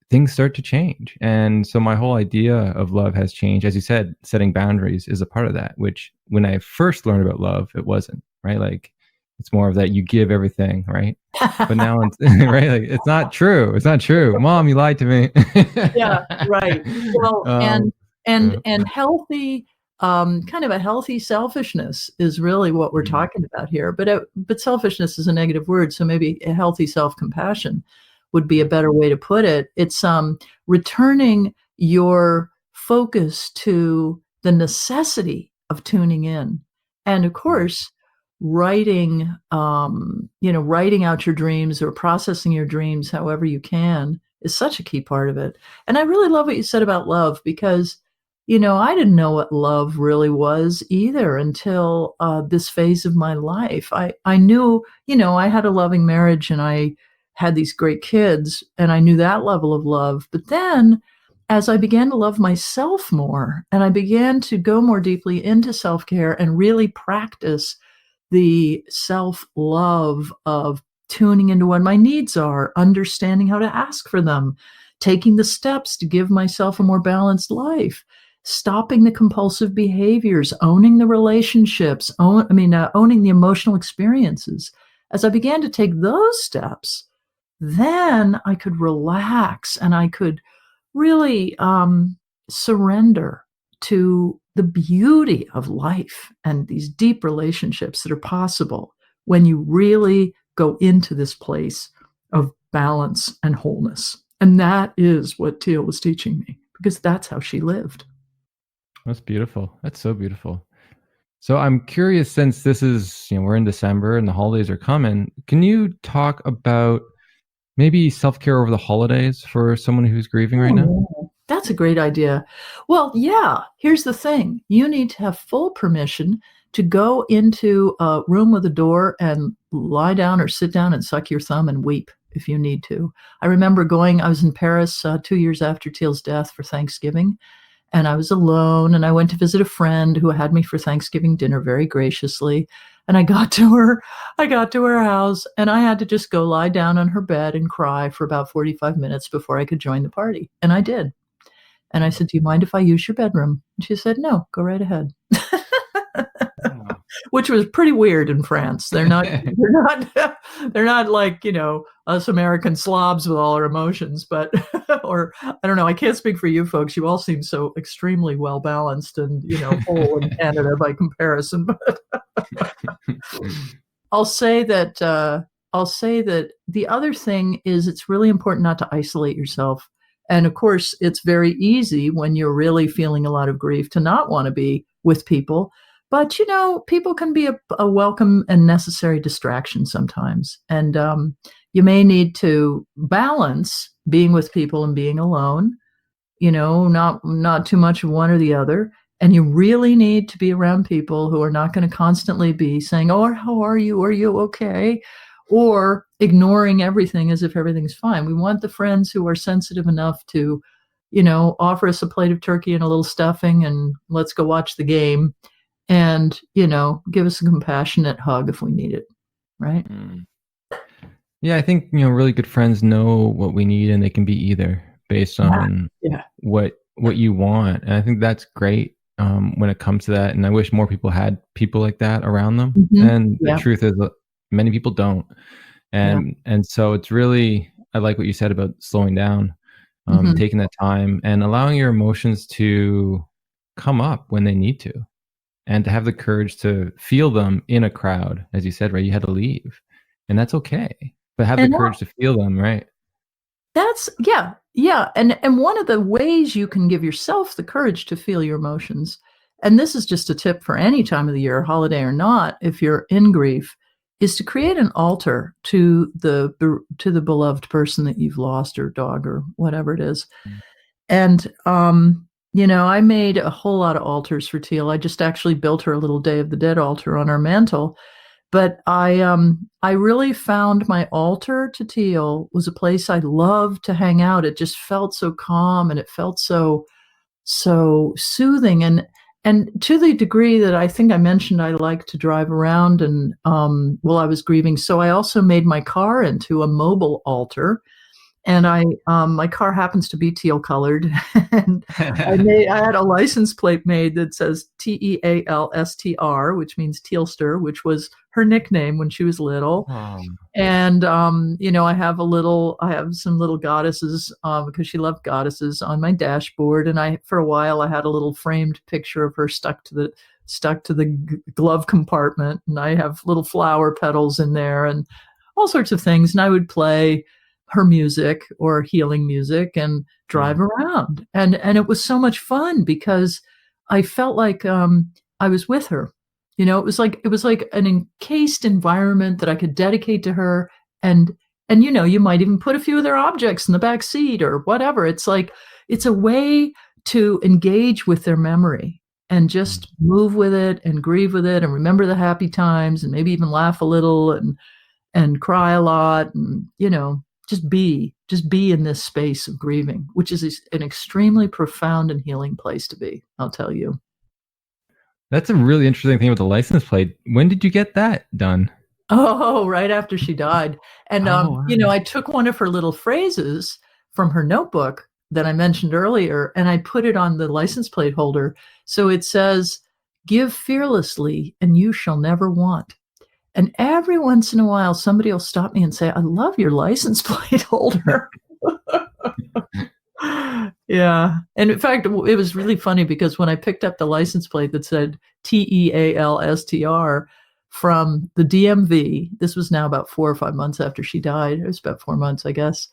Things start to change. And so my whole idea of love has changed. As you said, setting boundaries is a part of that, which when I first learned about love, it wasn't, right? Like it's more of that you give everything, right? But now it's right, like it's not true. It's not true. Mom, you lied to me. Yeah, right. Well, and healthy, kind of a healthy selfishness is really what we're talking about here. But selfishness is a negative word, so maybe a healthy self-compassion would be a better way to put it. It's returning your focus to the necessity of tuning in, and of course, writing out your dreams or processing your dreams however you can is such a key part of it. And I really love what you said about love, because I didn't know what love really was either until this phase of my life. I knew, I had a loving marriage and I had these great kids, and I knew that level of love. But then as I began to love myself more and I began to go more deeply into self-care and really practice the self-love of tuning into what my needs are, understanding how to ask for them, taking the steps to give myself a more balanced life, stopping the compulsive behaviors, owning the relationships, owning the emotional experiences. As I began to take those steps, then I could relax and I could really surrender to the beauty of life and these deep relationships that are possible when you really go into this place of balance and wholeness. And that is what Teal was teaching me, because that's how she lived. That's beautiful. That's so beautiful. So I'm curious, since this is, we're in December and the holidays are coming, can you talk about maybe self-care over the holidays for someone who's grieving right now? That's a great idea. Well, yeah, here's the thing. You need to have full permission to go into a room with a door and lie down or sit down and suck your thumb and weep if you need to. I remember I was in Paris 2 years after Teal's death for Thanksgiving, and I was alone, and I went to visit a friend who had me for Thanksgiving dinner very graciously. And I got to her house, and I had to just go lie down on her bed and cry for about 45 minutes before I could join the party. And I did. And I said, do you mind if I use your bedroom? And she said, no, go right ahead. Wow. Which was pretty weird in France. They're not like, us American slobs with all our emotions, but, or I don't know, I can't speak for you folks. You all seem so extremely well balanced and, whole in Canada by comparison. But I'll say that the other thing is it's really important not to isolate yourself. And of course, it's very easy when you're really feeling a lot of grief to not want to be with people. But, people can be a welcome and necessary distraction sometimes. And you may need to balance being with people and being alone, not too much of one or the other. And you really need to be around people who are not going to constantly be saying, oh, how are you? Are you okay? Or ignoring everything as if everything's fine. We want the friends who are sensitive enough to offer us a plate of turkey and a little stuffing and let's go watch the game, and, give us a compassionate hug if we need it. Right? Mm. Yeah, I think, really good friends know what we need, and they can be either based on Yeah. what you want. And I think that's great when it comes to that. And I wish more people had people like that around them. Mhm. And the Yeah. truth is that many people don't. Yeah. And so it's really, I like what you said about slowing down, Mhm. taking that time and allowing your emotions to come up when they need to, and to have the courage to feel them in a crowd. As you said, right? You had to leave, and that's okay. But have the And courage to feel them, right? that's yeah, yeah, and one of the ways you can give yourself the courage to feel your emotions, and this is just a tip for any time of the year, holiday or not, if you're in grief, is to create an altar to the beloved person that you've lost, or dog, or whatever it is. Mm. And, I made a whole lot of altars for Teal. I just actually built her a little Day of the Dead altar on our mantle. But I really found my altar to Teal was a place I loved to hang out. It just felt so calm, and it felt so soothing, and to the degree that I think I mentioned I like to drive around, and while I was grieving, so I also made my car into a mobile altar. And my car happens to be teal colored, and I had a license plate made that says Tealstr, which means Tealster, which was her nickname when she was little. Oh, And I have some little goddesses, because she loved goddesses, on my dashboard. And for a while, I had a little framed picture of her stuck to the glove compartment, and I have little flower petals in there and all sorts of things. And I would play her music or healing music and drive mm, around. And it was so much fun because I felt like I was with her. It was like an encased environment that I could dedicate to her. And you might even put a few of their objects in the back seat or whatever. It's a way to engage with their memory and mm. just move with it and grieve with it and remember the happy times and maybe even laugh a little and cry a lot, and just be in this space of grieving, which is an extremely profound and healing place to be, I'll tell you. That's a really interesting thing with the license plate. When did you get that done? Oh, right after she died. And Oh, wow. I took one of her little phrases from her notebook that I mentioned earlier, and I put it on the license plate holder. So it says, "Give fearlessly and you shall never want." And every once in a while, somebody will stop me and say, "I love your license plate holder." Yeah. And in fact, it was really funny because when I picked up the license plate that said Tealstr from the DMV, this was now about 4 or 5 months after she died. It was about 4 months, I guess.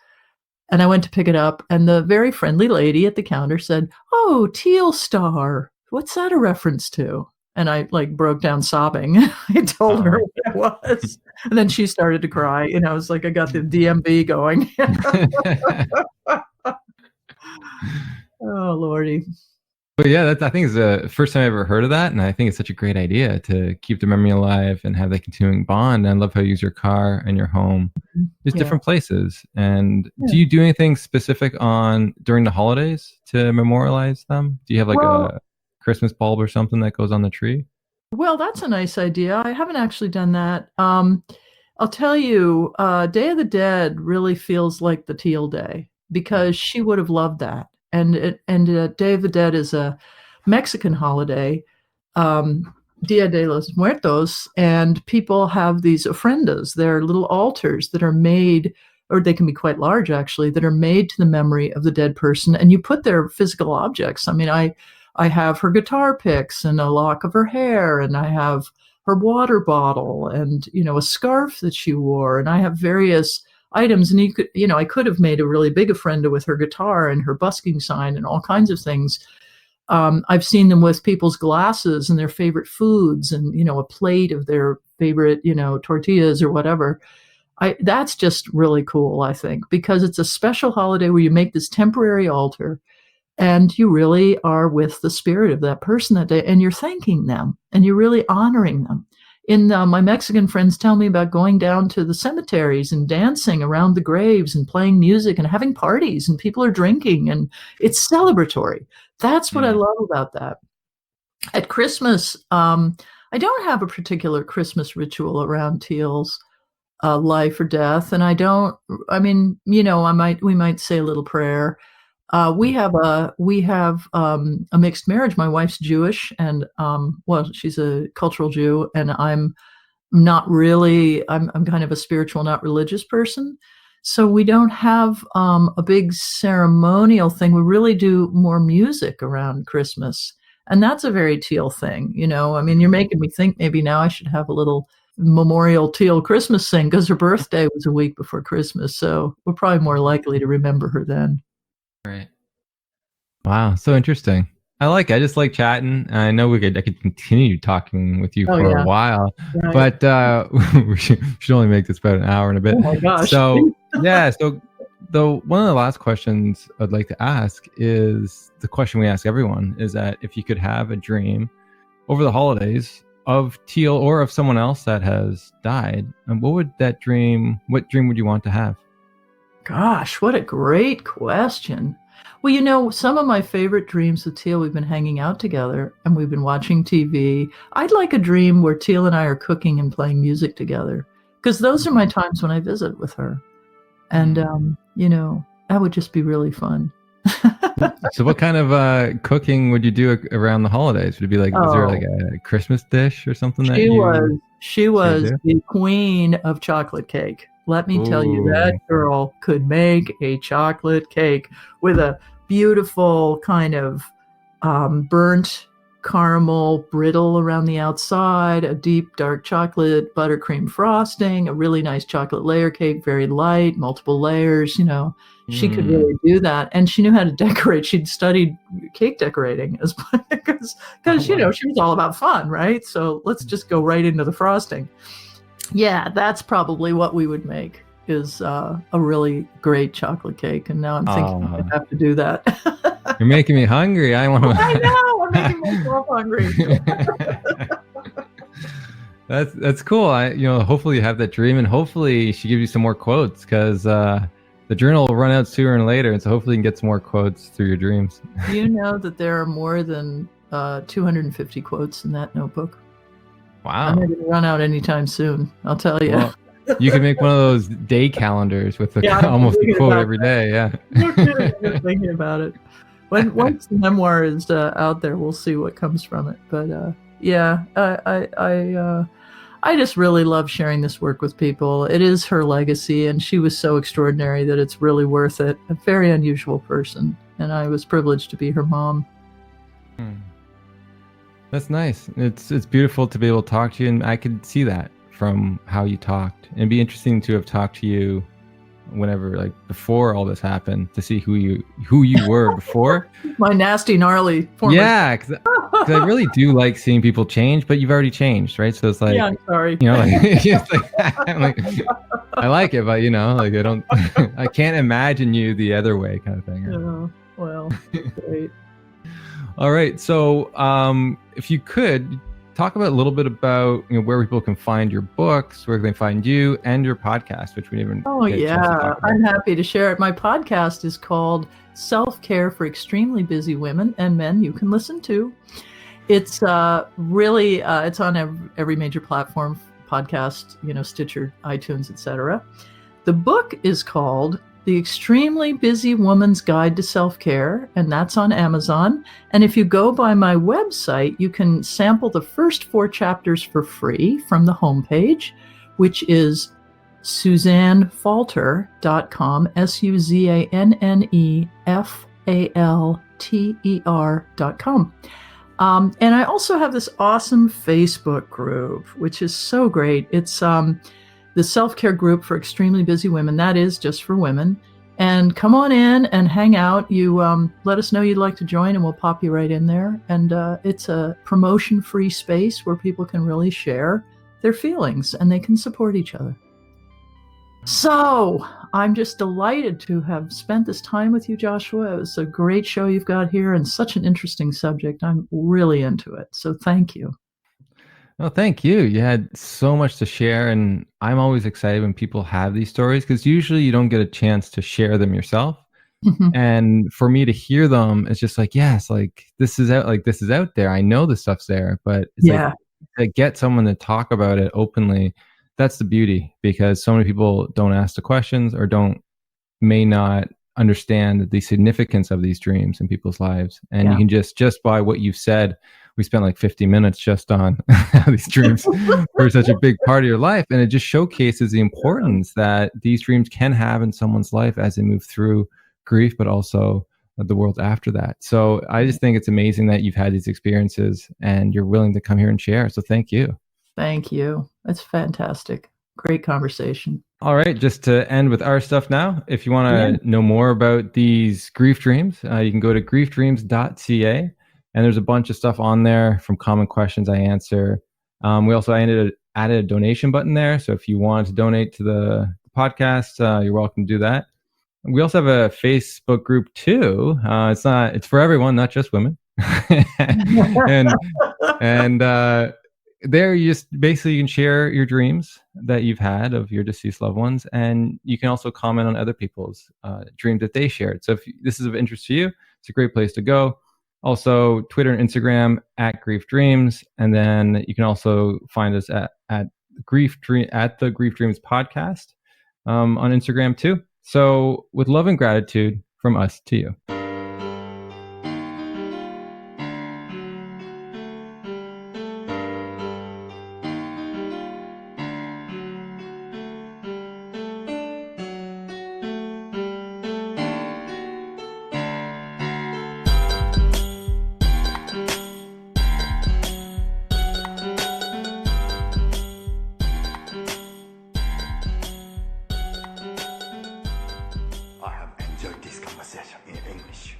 And I went to pick it up, and the very friendly lady at the counter said, "Oh, Teal Star. What's that a reference to?" And I broke down sobbing. I told her Oh. what it was. And then she started to cry. It's like I got the DMV going. Oh, Lordy. But yeah, I think is the first time I ever heard of that, and I think it's such a great idea to keep the memory alive and have that continuing bond. And I love how you use your car and your home, just Yeah. different places. And do Yeah. you do anything specific on during the holidays to memorialize them? Do you have like Well a Christmas bulb or something that goes on the tree? well, that's a nice idea. I haven't actually done that. I'll tell you, Day of the Dead really feels like the Teal Day because she would have loved that. And Day of the Dead is a Mexican holiday, um, Dia de los Muertos, and people have these ofrendas. They're little altars that are made, or they can be quite large actually, that are made to the memory of the dead person, and you put their physical objects. I mean, I have her guitar picks and a lock of her hair, and I have her water bottle and a scarf that she wore, and I have various items. And I could have made a really big ofrenda with her guitar and her busking sign and all kinds of things. I've seen them with people's glasses and their favorite foods, and a plate of their favorite tortillas or whatever. That's just really cool, I think, because it's a special holiday where you make this temporary altar and you really are with the spirit of that person that day, and you're thanking them and you're really honoring them. my Mexican friends tell me about going down to the cemeteries and dancing around the graves and playing music and having parties and people are drinking and it's celebratory. That's what I love about that. At Christmas, I don't have a particular Christmas ritual around Teal's life or death, and we might say a little prayer. We have a mixed marriage. My wife's Jewish, and she's a cultural Jew, and I'm not really. I'm kind of a spiritual, not religious person. So we don't have a big ceremonial thing. We really do more music around Christmas, and that's a very Teal thing. I mean, you're making me think maybe now I should have a little memorial Teal Christmas thing because her birthday was a week before Christmas, so we're probably more likely to remember her then. Right. Wow, so interesting. I just like chatting. I know I could continue talking with you for a while, right. But we should only make this about an hour and a bit. Oh my gosh. So yeah, so one of the last questions I'd like to ask is the question we ask everyone, is that if you could have a dream over the holidays of Teal or of someone else that has died, and what dream would you want to have? Gosh, what a great question. Well, some of my favorite dreams with Teal, we've been hanging out together and we've been watching TV. I'd like a dream where Teal and I are cooking and playing music together, because those are my times when I visit with her. And, that would just be really fun. So what kind of cooking would you do around the holidays? Would it be like, is there like a Christmas dish or something She was the queen of chocolate cake. Let me tell you, that girl could make a chocolate cake with a beautiful kind of burnt caramel brittle around the outside, a deep dark chocolate buttercream frosting, a really nice chocolate layer cake, very light, multiple layers. She could really do that, and she knew how to decorate. She'd studied cake decorating because she was all about fun, right? So let's just go right into the frosting. Yeah, that's probably what we would make, is a really great chocolate cake. And now I'm thinking I have to do that. You're making me hungry. I know, I'm making myself hungry. That's cool. Hopefully you have that dream, and hopefully she gives you some more quotes, because the journal will run out sooner and later, and so hopefully you can get some more quotes through your dreams. You know that there are more than 250 quotes in that notebook. Wow. I'm not going to run out anytime soon, I'll tell you. Well, you can make one of those day calendars with almost a quote every day. Yeah. I'm thinking about it. Once the memoir is out there, we'll see what comes from it. But I just really love sharing this work with people. It is her legacy, and she was so extraordinary that it's really worth it. A very unusual person, and I was privileged to be her mom. That's nice. It's beautiful to be able to talk to you, and I could see that from how you talked. And it'd be interesting to have talked to you whenever, like before all this happened, to see who you were before. My nasty, gnarly former. Yeah, because I really do like seeing people change, but you've already changed, right? So it's like, yeah, I'm sorry. I'm like, I like it, but I don't, I can't imagine you the other way, kind of thing. Oh, well, great. All right. So if you could talk about a little bit about where people can find your books, where they can find you, and your podcast, which we didn't. Oh yeah, I'm happy to share it. My podcast is called Self-Care for Extremely Busy Women and Men. You can listen to. It's really it's on every major platform, podcast, Stitcher, iTunes, etc. The book is called The Extremely Busy Woman's Guide to Self-Care, and that's on Amazon. And if you go by my website, you can sample the first 4 chapters for free from the homepage, which is SuzanneFalter.com, SuzanneFalter.com. And I also have this awesome Facebook group, which is so great. It's the Self-Care Group for Extremely Busy Women. That is just for women. And come on in and hang out. You let us know you'd like to join, and we'll pop you right in there. And it's a promotion-free space where people can really share their feelings and they can support each other. So I'm just delighted to have spent this time with you, Joshua. It was a great show you've got here, and such an interesting subject. I'm really into it. So thank you. Oh, thank you. You had so much to share, and I'm always excited when people have these stories because usually you don't get a chance to share them yourself. Mhm. And for me to hear them, it's just like, yes, like this is out there. I know this stuff's there, but it's like Yeah, to get someone to talk about it openly, that's the beauty because so many people don't ask the questions or don't may not understand the significance of these dreams in people's lives. And you yeah. can just by what you've said, we spent like 50 minutes just on how these dreams are such a big part of your life. And it just showcases the importance that these dreams can have in someone's life as they move through grief, but also the world after that. So I just think it's amazing that you've had these experiences and you're willing to come here and share. So thank you. Thank you. That's fantastic. Great conversation. All right, just to end with our stuff now, if you want Yeah. to know more about these grief dreams, you can go to griefdreams.ca, and there's a bunch of stuff on there from common questions I answer. We also added a donation button there, so if you want to donate to the podcast, you're welcome to do that. We also have a Facebook group too. It's for everyone, not just women. and and there you just basically you can share your dreams that you've had of your deceased loved ones, and you can also comment on other people's dreams that they shared. So if this is of interest to you, it's a great place to go. Also, Twitter and Instagram at Grief Dreams, and then you can also find us at the Grief Dreams podcast on Instagram too. So, with love and gratitude from us to you. I have enjoyed this conversation in English.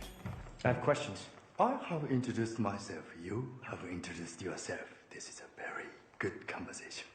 I have questions. I have introduced myself. You have introduced yourself. This is a very good conversation.